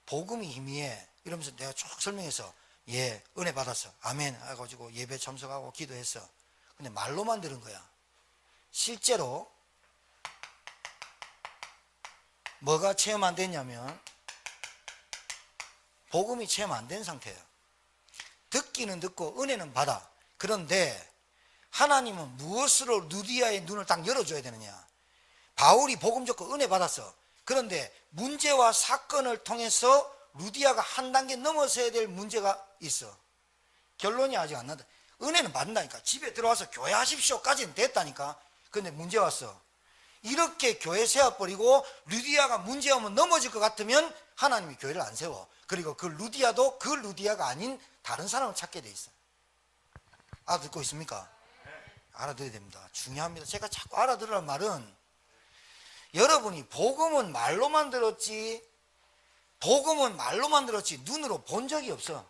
Speaker 1: 복음이 힘이해. 이러면서 내가 쭉 설명해서 예, 은혜 받았어. 아멘. 해가지고 예배 참석하고 기도했어. 근데 말로만 들은 거야. 실제로 뭐가 체험 안 됐냐면 복음이 체험 안 된 상태예요. 듣기는 듣고 은혜는 받아. 그런데 하나님은 무엇으로 루디아의 눈을 딱 열어줘야 되느냐. 바울이 복음 듣고 은혜 받았어. 그런데 문제와 사건을 통해서 루디아가 한 단계 넘어서야 될 문제가 있어. 결론이 아직 안 난다. 은혜는 받는다니까. 집에 들어와서 교회 하십시오까지는 됐다니까. 근데 문제 왔어. 이렇게 교회 세워버리고 루디아가 문제 오면 넘어질 것 같으면 하나님이 교회를 안 세워. 그리고 그 루디아도 그 루디아가 아닌 다른 사람을 찾게 돼 있어. 알아듣고 있습니까? 알아들어야 됩니다. 중요합니다. 제가 자꾸 알아들으란 말은 여러분이 복음은 말로만 들었지 눈으로 본 적이 없어.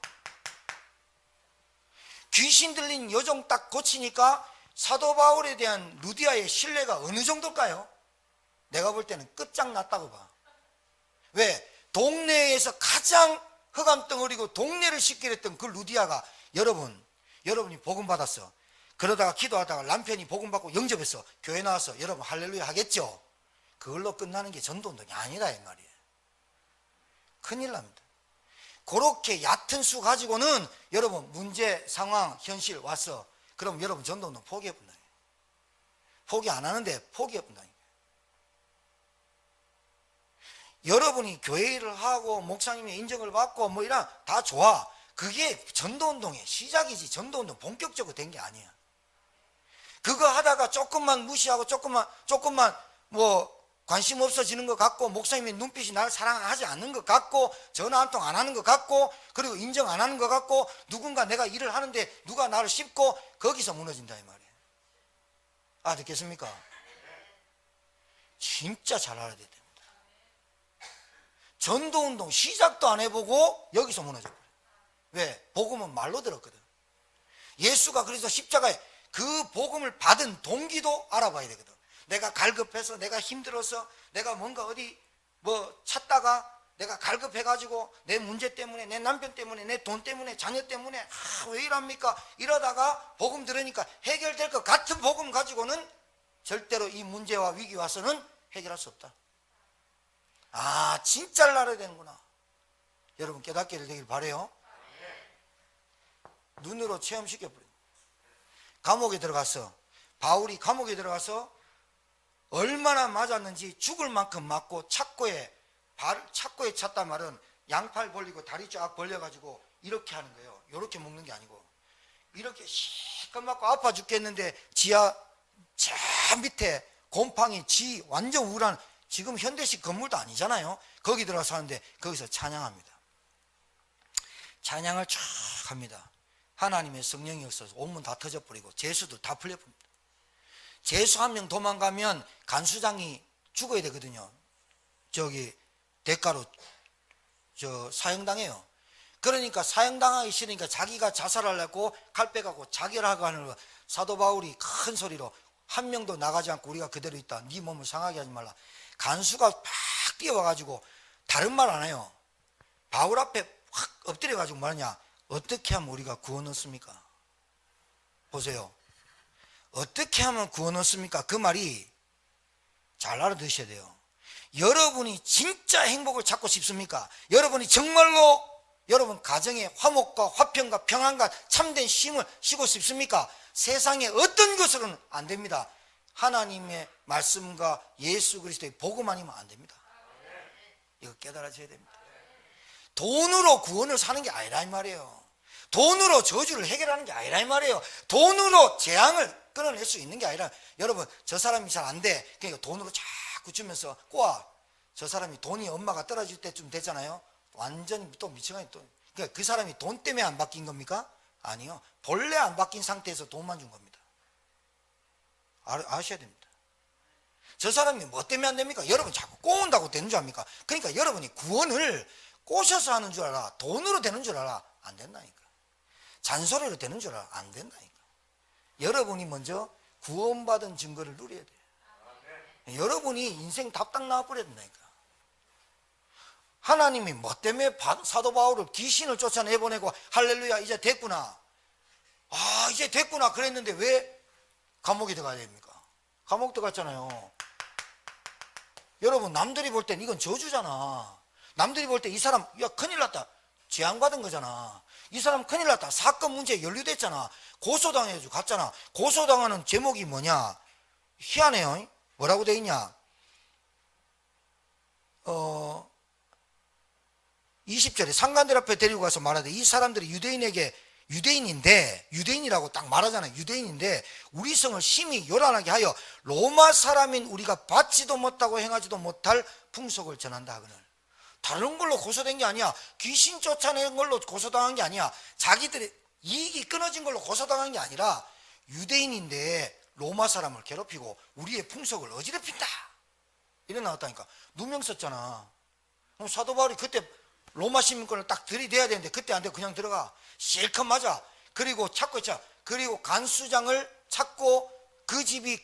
Speaker 1: 귀신 들린 여종 딱 고치니까 사도 바울에 대한 루디아의 신뢰가 어느 정도일까요? 내가 볼 때는 끝장났다고 봐. 왜? 동네에서 가장 흑암덩어리고 동네를 씻기려 했던 그 루디아가 여러분이 복음 받았어. 그러다가 기도하다가 남편이 복음 받고 영접했어. 교회 나와서 여러분 할렐루야 하겠죠? 그걸로 끝나는 게 전도운동이 아니다 이 말이에요. 큰일 납니다. 그렇게 얕은 수 가지고는 여러분 문제, 상황, 현실 왔어. 그럼 여러분 전도운동 포기해본다. 포기 안 하는데 포기해본다. 여러분이 교회 일을 하고 목사님의 인정을 받고 뭐 이런 다 좋아. 그게 전도운동의 시작이지 전도운동 본격적으로 된 게 아니야. 그거 하다가 조금만 무시하고 조금만 뭐 관심 없어지는 것 같고 목사님의 눈빛이 나를 사랑하지 않는 것 같고 전화 한 통 안 하는 것 같고 그리고 인정 안 하는 것 같고 누군가 내가 일을 하는데 누가 나를 씹고 거기서 무너진다 이 말이에요. 듣겠습니까? 진짜 잘 알아야 됩니다. 전도운동 시작도 안 해보고 여기서 무너져버려요. 왜? 복음은 말로 들었거든. 예수가 그래서 십자가에 그 복음을 받은 동기도 알아봐야 되거든. 내가 갈급해서 내가 힘들어서 내가 뭔가 어디 뭐 찾다가 내가 갈급해가지고 내 문제 때문에 내 남편 때문에 내 돈 때문에 자녀 때문에 왜 이럽니까? 이러다가 복음 들으니까 해결될 것 같은 복음 가지고는 절대로 이 문제와 위기 와서는 해결할 수 없다. 진짜를 알아야 되는구나. 여러분 깨닫게 되길 바라요. 눈으로 체험시켜버려. 감옥에 들어갔어. 바울이 감옥에 들어가서 얼마나 맞았는지 죽을 만큼 맞고 착고에 찼단 말은 양팔 벌리고 다리 쫙 벌려가지고 이렇게 하는 거예요. 이렇게 먹는 게 아니고 이렇게 실컷 맞고 아파 죽겠는데 지하 저 밑에 곰팡이 완전 우울한 지금 현대식 건물도 아니잖아요. 거기 들어가서 하는데 거기서 찬양합니다. 찬양을 쫙 합니다. 하나님의 성령이 없어서 온문 다 터져버리고 재수도 다 풀려버립니다. 재수 한 명 도망가면 간수장이 죽어야 되거든요. 대가로 사형당해요. 그러니까 사형당하기 싫으니까 자기가 자살하려고 칼 빼가고 자결하고 하는 거. 사도 바울이 큰 소리로 한 명도 나가지 않고 우리가 그대로 있다. 네 몸을 상하게 하지 말라. 간수가 팍 뛰어와가지고 다른 말 안 해요. 바울 앞에 확 엎드려가지고 말하냐. 어떻게 하면 우리가 구원 얻습니까? 보세요. 어떻게 하면 구원 얻습니까? 그 말이 잘 알아두셔야 돼요. 여러분이 진짜 행복을 찾고 싶습니까? 여러분이 정말로 여러분 가정에 화목과 화평과 평안과 참된 쉼을 쉬고 싶습니까? 세상에 어떤 것으로는 안 됩니다. 하나님의 말씀과 예수 그리스도의 복음 아니면 안 됩니다. 이거 깨달아져야 됩니다. 돈으로 구원을 사는 게 아니라 이 말이에요. 돈으로 저주를 해결하는 게 아니라 이 말이에요. 돈으로 재앙을 끊어낼 수 있는 게 아니라, 여러분 저 사람이 잘 안 돼, 그러니까 돈으로 자꾸 주면서 꼬아, 저 사람이 돈이 엄마가 떨어질 때쯤 됐잖아요. 완전히 또 미쳐가니 또, 그러니까 그 사람이 돈 때문에 안 바뀐 겁니까? 아니요, 본래 안 바뀐 상태에서 돈만 준 겁니다. 아셔야 됩니다. 저 사람이 뭐 때문에 안 됩니까? 여러분 자꾸 꼬운다고 되는 줄 압니까? 그러니까 여러분이 구원을 꼬셔서 하는 줄 알아, 돈으로 되는 줄 알아, 안 된다니까. 잔소리로 되는 줄 알아, 안 된다니까. 여러분이 먼저 구원받은 증거를 누려야 돼요. 여러분이 인생 답답 나와버려야 된다니까. 하나님이 뭐 때문에 사도 바울을 귀신을 쫓아내보내고 할렐루야 이제 됐구나, 아 이제 됐구나 그랬는데 왜 감옥에 들어가야 됩니까? 감옥 들어갔잖아요. 여러분 남들이 볼 땐 이건 저주잖아. 남들이 볼 때 이 사람 야 큰일 났다, 재앙받은 거잖아. 이 사람 큰일 났다, 사건 문제에 연루됐잖아. 고소당해가지고 갔잖아. 고소당하는 제목이 뭐냐, 희한해요. 뭐라고 돼 있냐, 20절에 상관들 앞에 데리고 가서 말하되 이 사람들이 유대인이라고 딱 말하잖아요. 유대인인데 우리 성을 심히 요란하게 하여 로마 사람인 우리가 받지도 못하고 행하지도 못할 풍속을 전한다 하거늘. 다른 걸로 고소된 게 아니야. 귀신 쫓아낸 걸로 고소당한 게 아니야. 자기들의 이익이 끊어진 걸로 고소당한 게 아니라 유대인인데 로마 사람을 괴롭히고 우리의 풍속을 어지럽힌다, 이래 나왔다니까. 누명 썼잖아. 그럼 사도 바울이 그때 로마 시민권을 딱 들이대야 되는데 그때 안 되고 그냥 들어가. 실컷 맞아. 그리고 찾고 있자. 그리고 간수장을 찾고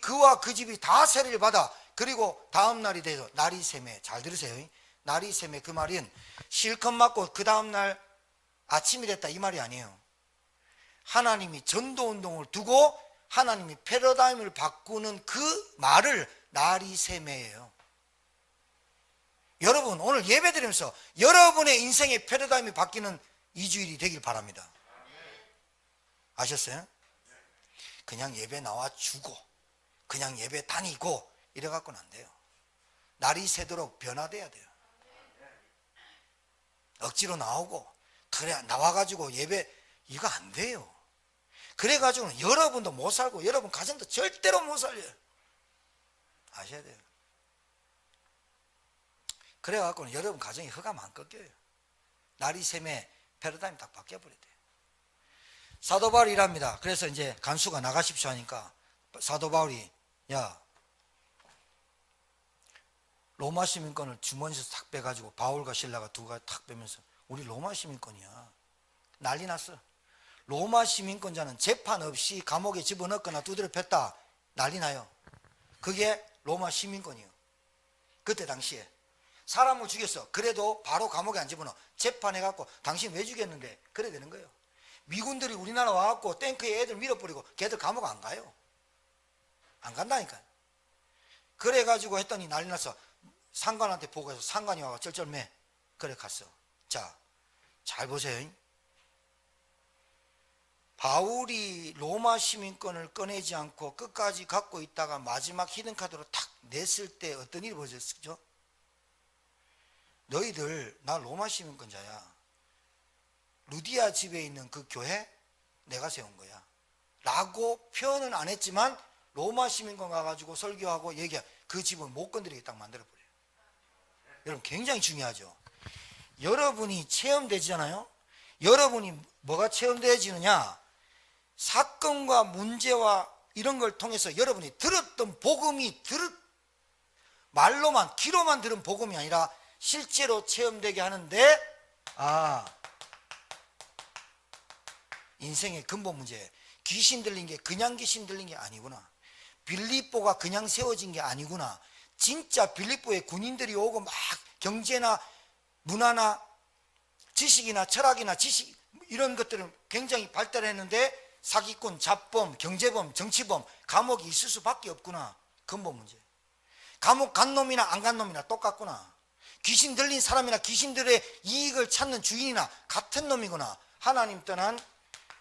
Speaker 1: 그와 그 집이 다 세례를 받아. 그리고 다음 날이 돼서 날이 샘에, 잘 들으세요. 날이 샘에, 그 말은 실컷 맞고 그 다음 날 아침이 됐다 이 말이 아니에요. 하나님이 전도운동을 두고 하나님이 패러다임을 바꾸는 그 말을 날이 샘에예요. 여러분 오늘 예배 드리면서 여러분의 인생의 패러다임이 바뀌는 2주일이 되길 바랍니다. 아셨어요? 그냥 예배 나와 주고 그냥 예배 다니고 이래 갖고는 안 돼요. 날이 새도록 변화돼야 돼요. 억지로 나오고 그래 나와가지고 예배, 이거 안 돼요. 그래가지고는 여러분도 못 살고 여러분 가정도 절대로 못 살려요. 아셔야 돼요. 그래갖고는 여러분 가정이 흑암 안 꺾여요. 날이 샘에 패러다임이 딱 바뀌어버려야 돼요. 사도 바울이 이랍니다. 그래서 이제 간수가 나가십시오 하니까 사도 바울이 야 로마 시민권을 주머니에서 탁 빼가지고 바울과 실라가 두가 탁 빼면서 우리 로마 시민권이야. 난리 났어. 로마 시민권자는 재판 없이 감옥에 집어넣거나 두드려 팼다 난리 나요. 그게 로마 시민권이에요. 그때 당시에 사람을 죽였어. 그래도 바로 감옥에 안 집어넣어. 재판해갖고 당신 왜 죽였는데 그래 되는 거예요. 미군들이 우리나라 와갖고 탱크에 애들 밀어버리고 걔들 감옥 안 가요. 안 간다니까. 그래가지고 했더니 난리 났어. 상관한테 보고해서 상관이 와서 쩔쩔매. 그래 갔어. 자, 잘 보세요. 바울이 로마 시민권을 꺼내지 않고 끝까지 갖고 있다가 마지막 히든카드로 탁 냈을 때 어떤 일이 벌어졌죠? 너희들 나 로마 시민권자야. 루디아 집에 있는 그 교회 내가 세운 거야 라고 표현은 안 했지만 로마 시민권 가가지고 설교하고 얘기해. 그 집은 못 건드리게 딱 만들어버려요. 여러분 굉장히 중요하죠. 여러분이 체험되잖아요. 여러분이 뭐가 체험되어지느냐, 사건과 문제와 이런 걸 통해서 여러분이 들었던 복음이 말로만 귀로만 들은 복음이 아니라 실제로 체험되게 하는데, 인생의 근본 문제, 귀신 들린 게 그냥 귀신 들린 게 아니구나. 빌립보가 그냥 세워진 게 아니구나. 진짜 빌립보에 군인들이 오고 막 경제나 문화나 지식이나 철학이나 지식 이런 것들은 굉장히 발달했는데 사기꾼, 잡범, 경제범, 정치범, 감옥이 있을 수밖에 없구나. 근본 문제. 감옥 간 놈이나 안 간 놈이나 똑같구나. 귀신 들린 사람이나 귀신들의 이익을 찾는 주인이나 같은 놈이구나. 하나님 떠난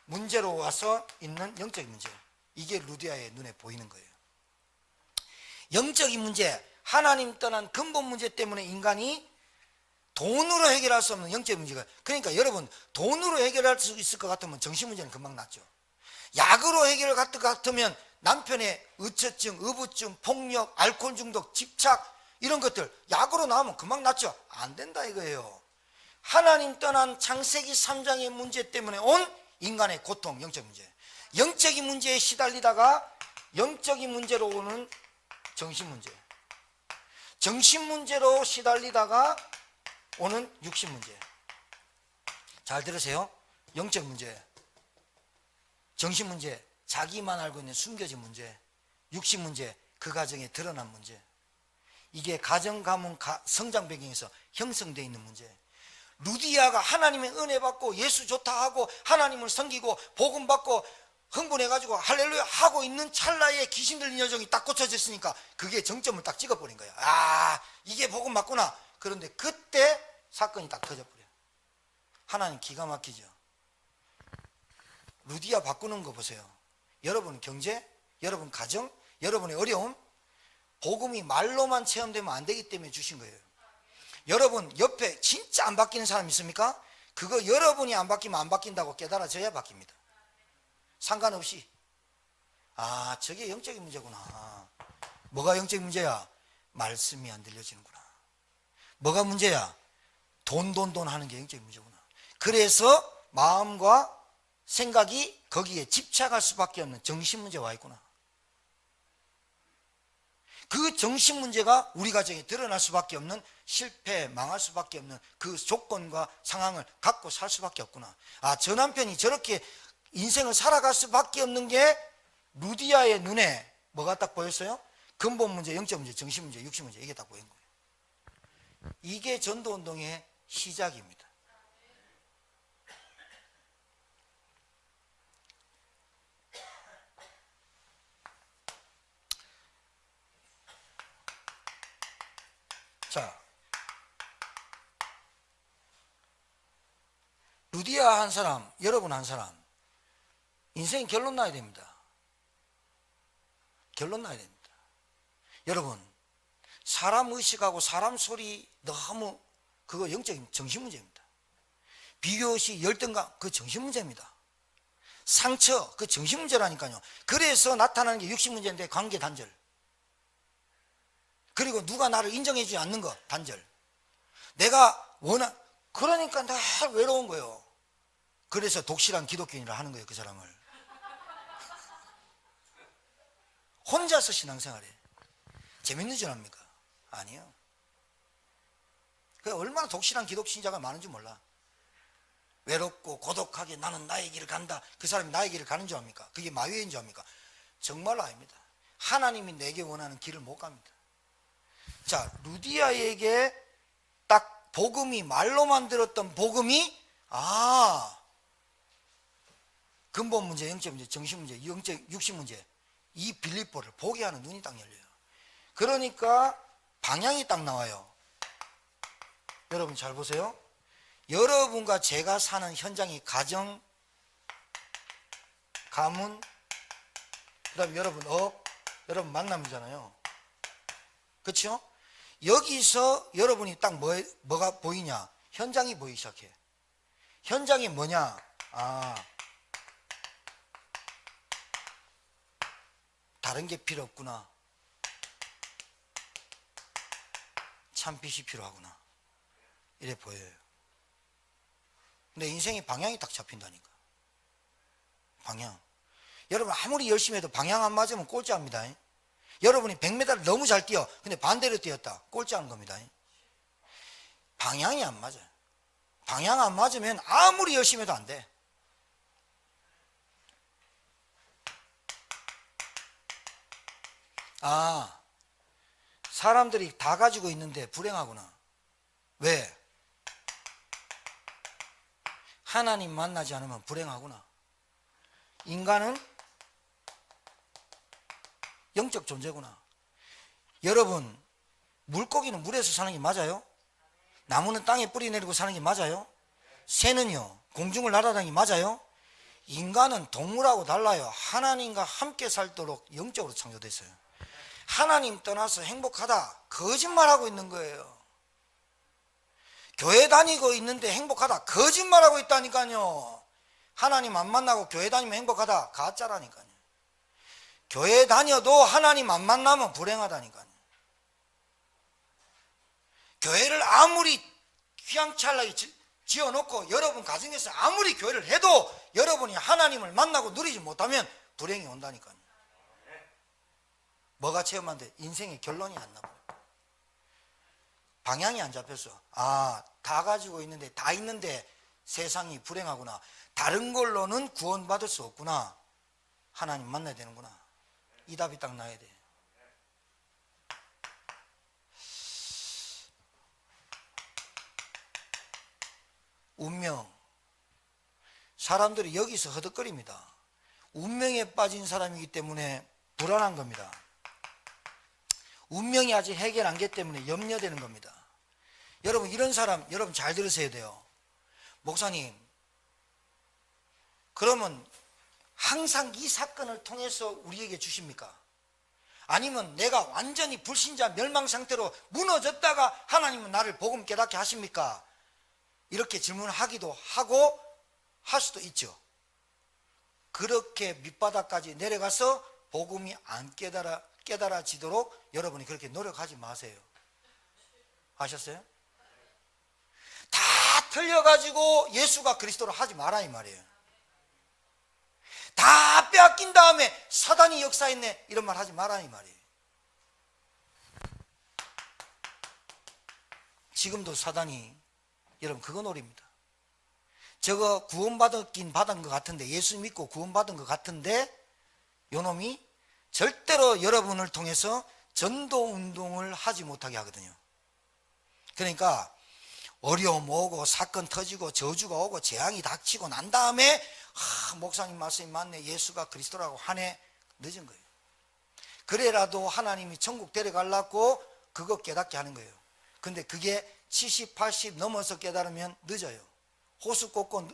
Speaker 1: 문제로 와서 있는 영적인 문제. 이게 루디아의 눈에 보이는 거예요. 영적인 문제, 하나님 떠난 근본 문제 때문에 인간이 돈으로 해결할 수 없는 영적인 문제가. 그러니까 여러분, 돈으로 해결할 수 있을 것 같으면 정신 문제는 금방 낫죠. 약으로 해결할 것 같으면 남편의 의처증, 의부증, 폭력, 알코올 중독, 집착 이런 것들 약으로 나오면 금방 낫죠. 안 된다 이거예요. 하나님 떠난 창세기 3장의 문제 때문에 온 인간의 고통, 영적 문제. 영적인 문제에 시달리다가 영적인 문제로 오는 정신 문제. 정신 문제로 시달리다가 오는 육신 문제. 잘 들으세요. 영적 문제, 정신 문제, 자기만 알고 있는 숨겨진 문제, 육신 문제, 그 가정에 드러난 문제. 이게 가정, 가문, 성장 배경에서 형성되어 있는 문제. 루디아가 하나님의 은혜 받고 예수 좋다 하고 하나님을 섬기고 복음 받고 흥분해가지고 할렐루야 하고 있는 찰나에 귀신 들린 여정이 딱 고쳐졌으니까 그게 정점을 딱 찍어버린 거야. 아, 이게 복음 맞구나. 그런데 그때 사건이 딱 터져버려. 하나님 기가 막히죠. 루디아 바꾸는 거 보세요. 여러분 경제, 여러분 가정, 여러분의 어려움, 복음이 말로만 체험되면 안 되기 때문에 주신 거예요. 여러분 옆에 진짜 안 바뀌는 사람 있습니까? 그거 여러분이 안 바뀌면 안 바뀐다고 깨달아져야 바뀝니다. 상관없이. 아, 저게 영적인 문제구나. 뭐가 영적인 문제야? 말씀이 안 들려지는구나. 뭐가 문제야? 돈 하는 게 영적인 문제구나. 그래서 마음과 생각이 거기에 집착할 수밖에 없는 정신 문제가 와 있구나. 그 정신 문제가 우리 가정에 드러날 수밖에 없는, 실패, 망할 수밖에 없는 그 조건과 상황을 갖고 살 수밖에 없구나. 아, 저 남편이 저렇게 인생을 살아갈 수밖에 없는 게 루디아의 눈에 뭐가 딱 보였어요? 근본 문제, 영적 문제, 정신 문제, 육신 문제, 이게 딱 보인 거예요. 이게 전도운동의 시작입니다. 자, 루디아 한 사람, 여러분 한 사람, 인생 결론 나야 됩니다. 결론 나야 됩니다. 여러분, 사람 의식하고 사람 소리 너무 그거 영적인 정신 문제입니다. 비교시 열등감, 그 정신 문제입니다. 상처, 그 정신 문제라니까요. 그래서 나타나는 게 육신 문제인데 관계 단절. 그리고 누가 나를 인정해 주지 않는 거 단절. 내가 그러니까 늘 외로운 거예요. 그래서 독실한 기독교인이라 하는 거예요, 그 사람을. 혼자서 신앙생활해. 재밌는 줄 압니까? 아니요. 그 얼마나 독실한 기독신자가 많은지 몰라. 외롭고 고독하게 나는 나의 길을 간다. 그 사람이 나의 길을 가는 줄 압니까? 그게 마귀인 줄 압니까? 정말로 아닙니다. 하나님이 내게 원하는 길을 못 갑니다. 자, 루디아에게 딱 복음이, 말로만 들었던 복음이, 근본 문제, 영적 문제, 정신 문제, 영적, 육신 문제, 이 빌립보를 보게 하는 눈이 딱 열려요. 그러니까 방향이 딱 나와요. 여러분 잘 보세요. 여러분과 제가 사는 현장이 가정, 가문, 그 다음에 여러분 여러분 만남이잖아요. 그렇죠? 여기서 여러분이 딱 뭐가 보이냐? 현장이 보이기 시작해. 현장이 뭐냐? 다른 게 필요 없구나. 참빛이 필요하구나. 이래 보여요. 근데 인생의 방향이 딱 잡힌다니까. 방향. 여러분 아무리 열심히 해도 방향 안 맞으면 꼴찌합니다. 여러분이 100m를 너무 잘 뛰어. 근데 반대로 뛰었다. 꼴찌하는 겁니다. 방향이 안 맞아요. 방향 안 맞으면 아무리 열심히 해도 안 돼. 사람들이 다 가지고 있는데 불행하구나. 왜? 하나님 만나지 않으면 불행하구나. 인간은 영적 존재구나. 여러분, 물고기는 물에서 사는 게 맞아요? 나무는 땅에 뿌리 내리고 사는 게 맞아요? 새는요? 공중을 날아다니는 게 맞아요? 인간은 동물하고 달라요. 하나님과 함께 살도록 영적으로 창조됐어요. 하나님 떠나서 행복하다, 거짓말하고 있는 거예요. 교회 다니고 있는데 행복하다, 거짓말하고 있다니까요. 하나님 안 만나고 교회 다니면 행복하다, 가짜라니까요. 교회 다녀도 하나님 안 만나면 불행하다니까요. 교회를 아무리 휘황찬란하게 지어놓고 여러분 가정에서 아무리 교회를 해도 여러분이 하나님을 만나고 누리지 못하면 불행이 온다니까요. 뭐가 체험한데? 인생의 결론이 안 나와요. 방향이 안 잡혔어. 아, 다 가지고 있는데, 다 있는데 세상이 불행하구나. 다른 걸로는 구원받을 수 없구나. 하나님 만나야 되는구나. 이 답이 딱 나야 돼. 운명. 사람들이 여기서 허덕거립니다. 운명에 빠진 사람이기 때문에 불안한 겁니다. 운명이 아직 해결 안 되기 때문에 염려되는 겁니다. 여러분, 이런 사람 여러분 잘 들으셔야 돼요. 목사님, 그러면 항상 이 사건을 통해서 우리에게 주십니까? 아니면 내가 완전히 불신자 멸망 상태로 무너졌다가 하나님은 나를 복음 깨닫게 하십니까? 이렇게 질문하기도 하고 할 수도 있죠. 그렇게 밑바닥까지 내려가서 복음이 안 깨달아지도록 여러분이 그렇게 노력하지 마세요. 아셨어요? 다 틀려가지고 예수가 그리스도로 하지 마라 이 말이에요. 다 빼앗긴 다음에 사단이 역사했네 이런 말 하지 마라 이 말이에요. 지금도 사단이 여러분 그거 노립니다. 저거 구원받은 것 같은데, 예수 믿고 구원받은 것 같은데 요놈이 절대로 여러분을 통해서 전도운동을 하지 못하게 하거든요. 그러니까 어려움 오고 사건 터지고 저주가 오고 재앙이 닥치고 난 다음에 목사님 말씀이 맞네, 예수가 그리스도라고 하네, 늦은 거예요. 그래라도 하나님이 천국 데려가려고 그거 깨닫게 하는 거예요. 근데 그게 70, 80 넘어서 깨달으면 늦어요. 호수 꽂고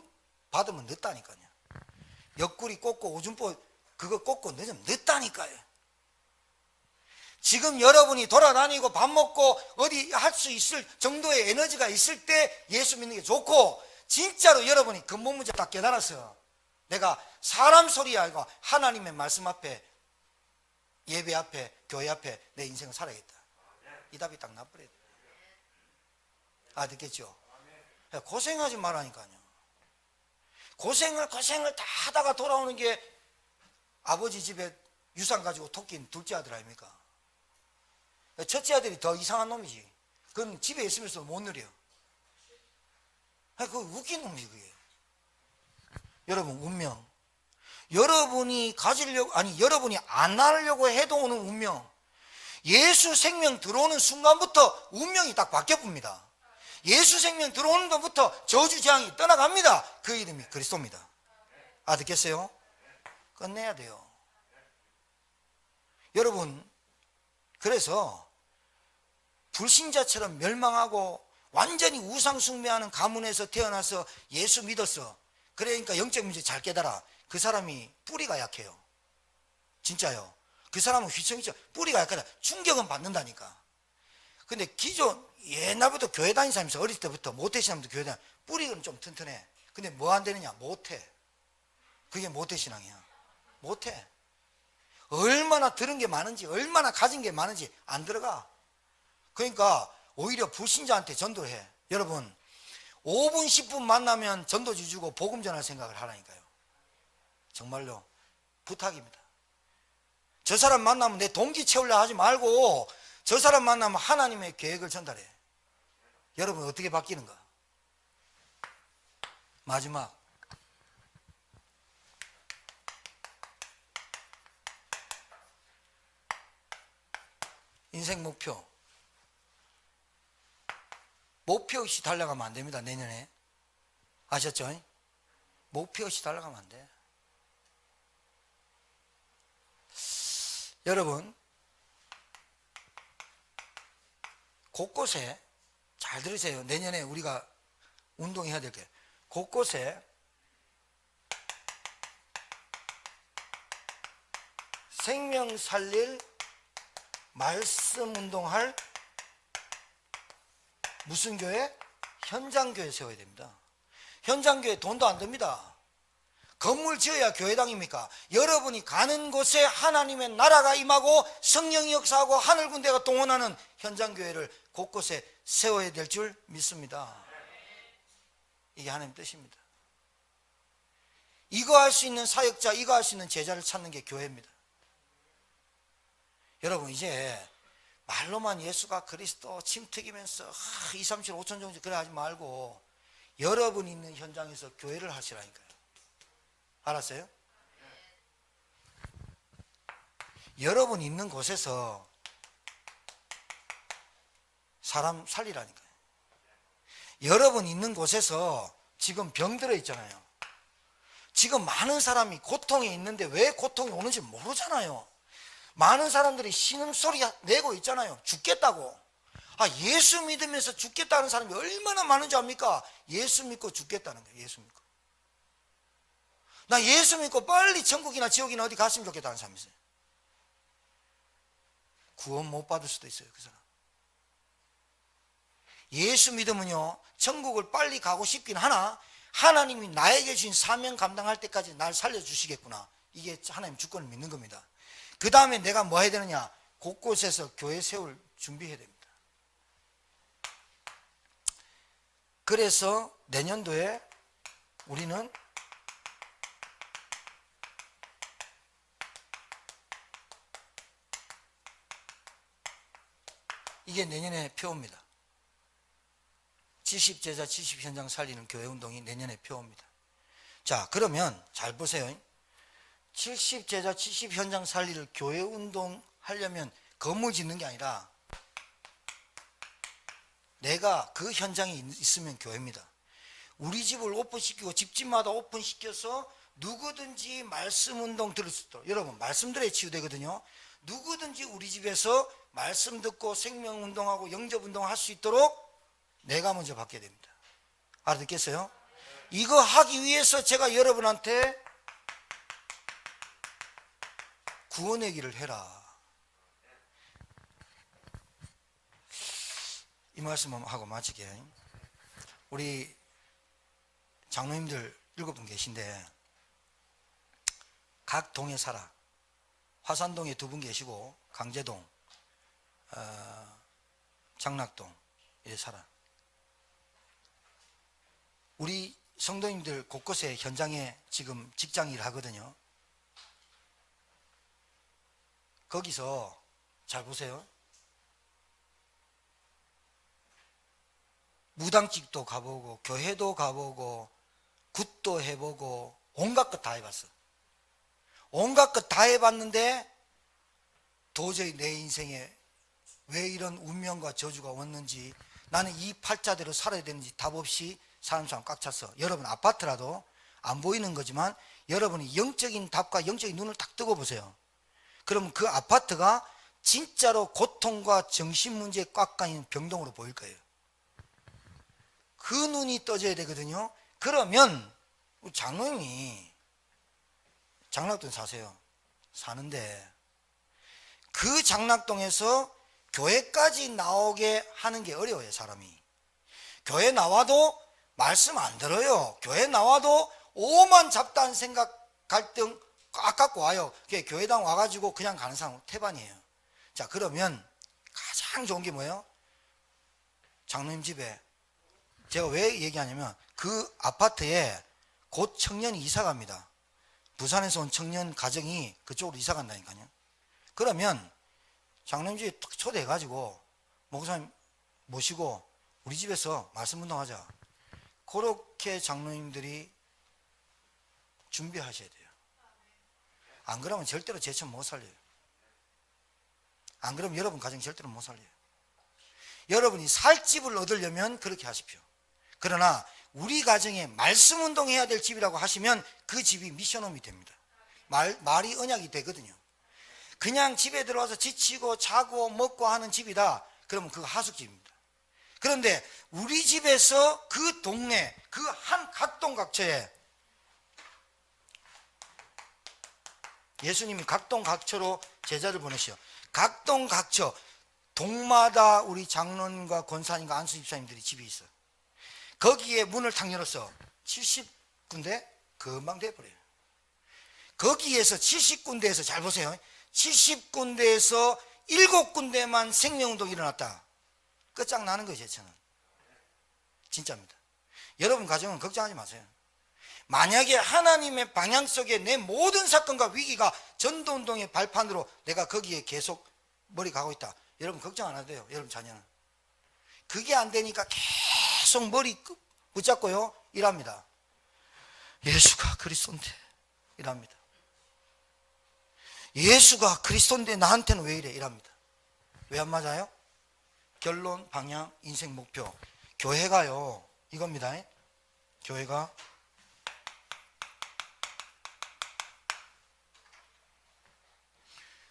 Speaker 1: 받으면 늦다니까요. 옆구리 꽂고 오줌포 그거 꽂고 늦으면 늦다니까요. 지금 여러분이 돌아다니고 밥 먹고 어디 할 수 있을 정도의 에너지가 있을 때 예수 믿는 게 좋고, 진짜로 여러분이 근본 문제 딱 깨달았어요. 내가 사람 소리 알고 하나님의 말씀 앞에, 예배 앞에, 교회 앞에 내 인생을 살아야겠다. 이 답이 딱 나버려야 돼. 아, 듣겠죠? 고생하지 말라니까요. 고생을 다 하다가 돌아오는 게 아버지 집에 유산 가지고 토끼는 둘째 아들 아닙니까? 첫째 아들이 더 이상한 놈이지. 그건 집에 있으면서 못 누려. 그거 웃긴 놈이지 그게. 여러분, 운명. 여러분이 가지려고, 아니 여러분이 안 하려고 해도 오는 운명. 예수 생명 들어오는 순간부터 운명이 딱 바뀌어봅니다. 예수 생명 들어오는 것부터 저주 재앙이 떠나갑니다. 그 이름이 그리스도입니다. 아, 듣겠어요? 끝내야 돼요. 여러분, 그래서 불신자처럼 멸망하고 완전히 우상 숭배하는 가문에서 태어나서 예수 믿었어. 그러니까 영적 문제 잘 깨달아. 그 사람이 뿌리가 약해요. 진짜요. 그 사람은 휘청휘청 뿌리가 약하다. 충격은 받는다니까. 근데 기존 옛날부터 교회 다닌 사람이 어릴 때부터 모태신앙부터 교회 다니, 뿌리는 좀 튼튼해. 근데 뭐 안 되느냐? 못해. 그게 모태신앙이야. 못해. 얼마나 들은 게 많은지, 얼마나 가진 게 많은지 안 들어가. 그러니까 오히려 불신자한테 전도를 해. 여러분, 5분 10분 만나면 전도지 주고 복음 전할 생각을 하라니까요. 정말로 부탁입니다. 저 사람 만나면 내 동기 채우려 하지 말고 저 사람 만나면 하나님의 계획을 전달해. 여러분 어떻게 바뀌는가? 마지막, 인생 목표. 목표 없이 달려가면 안 됩니다. 내년에. 아셨죠? 목표 없이 달려가면 안 돼. 여러분, 곳곳에, 잘 들으세요. 내년에 우리가 운동해야 될 게, 곳곳에 생명 살릴 말씀 운동할 무슨 교회? 현장교회 세워야 됩니다. 현장교회 돈도 안 듭니다. 건물 지어야 교회당입니까? 여러분이 가는 곳에 하나님의 나라가 임하고 성령이 역사하고 하늘 군대가 동원하는 현장교회를 곳곳에 세워야 될 줄 믿습니다. 이게 하나님 뜻입니다. 이거 할 수 있는 사역자, 이거 할 수 있는 제자를 찾는 게 교회입니다. 여러분, 이제 말로만 예수가 그리스도 침튀기면서 2, 3, 7, 5천 정도 그래 하지 말고 여러분 있는 현장에서 교회를 하시라니까요. 알았어요? 여러분 있는 곳에서 사람 살리라니까요. 여러분 있는 곳에서 지금 병들어 있잖아요. 지금 많은 사람이 고통에 있는데 왜 고통이 오는지 모르잖아요. 많은 사람들이 신음소리 내고 있잖아요. 죽겠다고. 예수 믿으면서 죽겠다는 사람이 얼마나 많은지 압니까? 예수 믿고 죽겠다는 거예요. 예수 믿고. 나 예수 믿고 빨리 천국이나 지옥이나 어디 갔으면 좋겠다는 사람이 있어요. 구원 못 받을 수도 있어요. 그 사람. 예수 믿으면요, 천국을 빨리 가고 싶긴 하나 하나님이 나에게 주신 사명 감당할 때까지 날 살려주시겠구나. 이게 하나님 주권을 믿는 겁니다. 그 다음에 내가 뭐 해야 되느냐? 곳곳에서 교회 세울 준비해야 됩니다. 그래서 내년도에 우리는 이게 내년의 표입니다. 70제자 70현장 살리는 교회운동이 내년의 표입니다. 자, 그러면 잘 보세요. 70제자 70현장 살리를 교회운동 하려면 건물 짓는 게 아니라 내가 그 현장에 있으면 교회입니다. 우리 집을 오픈시키고 집집마다 오픈시켜서 누구든지 말씀운동 들을 수 있도록, 여러분 말씀 들어야 치유되거든요. 누구든지 우리 집에서 말씀 듣고 생명운동하고 영접운동 할 수 있도록 내가 먼저 받게 됩니다. 알아듣겠어요? 이거 하기 위해서 제가 여러분한테 구원의 길을 해라. 이 말씀을 하고 마치게. 우리 장로님들 7분 계신데 각 동에 살아. 화산동에 2분 계시고 강제동, 장락동 이래 살아. 우리 성도님들 곳곳에 현장에 지금 직장 일 하거든요. 거기서 잘 보세요. 무당집도 가보고 교회도 가보고 굿도 해보고 온갖 것 다 해봤어. 온갖 것 다 해봤는데 도저히 내 인생에 왜 이런 운명과 저주가 왔는지, 나는 이 팔자대로 살아야 되는지 답 없이 사람 꽉 찼어. 여러분 아파트라도 안 보이는 거지만 여러분이 영적인 답과 영적인 눈을 딱 뜨고 보세요. 그럼 그 아파트가 진짜로 고통과 정신문제에 꽉 까인 병동으로 보일 거예요. 그 눈이 떠져야 되거든요. 그러면 우리 장로님이 장락동 사세요. 사는데 그 장락동에서 교회까지 나오게 하는 게 어려워요. 사람이 교회 나와도 말씀 안 들어요. 교회 나와도 오만 잡다한 생각, 갈등 아깝고 와요. 교회당 와가지고 그냥 가는 사람은 태반이에요. 자, 그러면 가장 좋은 게 뭐예요? 장로님 집에, 제가 왜 얘기하냐면 그 아파트에 곧 청년이 이사 갑니다. 부산에서 온 청년 가정이 그쪽으로 이사 간다니까요. 그러면 장로님 집에 딱 초대해가지고 목사님 모시고 우리 집에서 말씀 운동하자. 그렇게 장로님들이 준비하셔야 돼요. 안 그러면 절대로 제천 못 살려요. 안 그러면 여러분 가정 절대로 못 살려요. 여러분이 살 집을 얻으려면 그렇게 하십시오. 그러나 우리 가정에 말씀 운동해야 될 집이라고 하시면 그 집이 미션홈이 됩니다. 말이 언약이 되거든요. 그냥 집에 들어와서 지치고 자고 먹고 하는 집이다. 그러면 그거 하숙집입니다. 그런데 우리 집에서 그 동네 그 한 각동각처에 예수님이 각동각처로 제자를 보내시오. 각동각처 동마다 우리 장로님과 권사님과 안수집사님들이 집이 있어. 거기에 문을 탁 열었어. 70군데 금방 돼버려요. 거기에서 70군데에서 잘 보세요. 70군데에서 7군데만 생명운동이 일어났다. 끝장나는 거죠. 저는 진짜입니다. 여러분 가정은 걱정하지 마세요. 만약에 하나님의 방향 속에 내 모든 사건과 위기가 전도운동의 발판으로 내가 거기에 계속 머리 가고 있다. 여러분 걱정 안 해도 돼요. 여러분 자녀는. 그게 안 되니까 계속 머리 붙잡고요 일합니다. 예수가 그리스도인데 이랍니다. 예수가 그리스도인데 나한테는 왜 이래 이랍니다. 왜 안 맞아요? 결론, 방향, 인생 목표. 교회가요 이겁니다. 교회가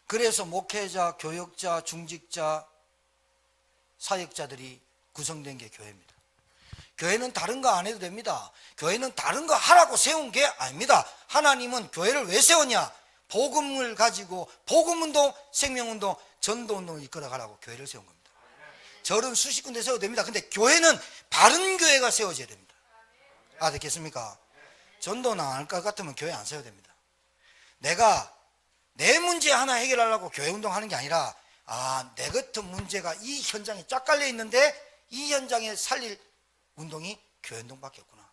Speaker 1: 그래서 목회자, 교역자, 중직자, 사역자들이 구성된 게 교회입니다. 교회는 다른 거 안 해도 됩니다. 교회는 다른 거 하라고 세운 게 아닙니다. 하나님은 교회를 왜 세웠냐? 복음을 가지고 복음운동, 생명운동, 전도운동을 이끌어가라고 교회를 세운 겁니다. 절은 수십 군데 세워도 됩니다. 근데 교회는 바른 교회가 세워져야 됩니다. 알겠습니까? 전도는 안 할 것 같으면 교회 안 세워야 됩니다. 내가 내 문제 하나 해결하려고 교회 운동하는 게 아니라 내 같은 문제가 이 현장에 쫙 깔려 있는데 이 현장에 살릴 운동이 교회 운동밖에 없구나.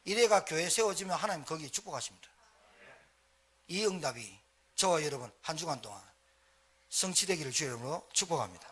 Speaker 1: 이래가 교회 세워지면 하나님 거기에 축복하십니다. 이 응답이 저와 여러분 한 주간 동안 성취되기를 주의 이름으로 축복합니다.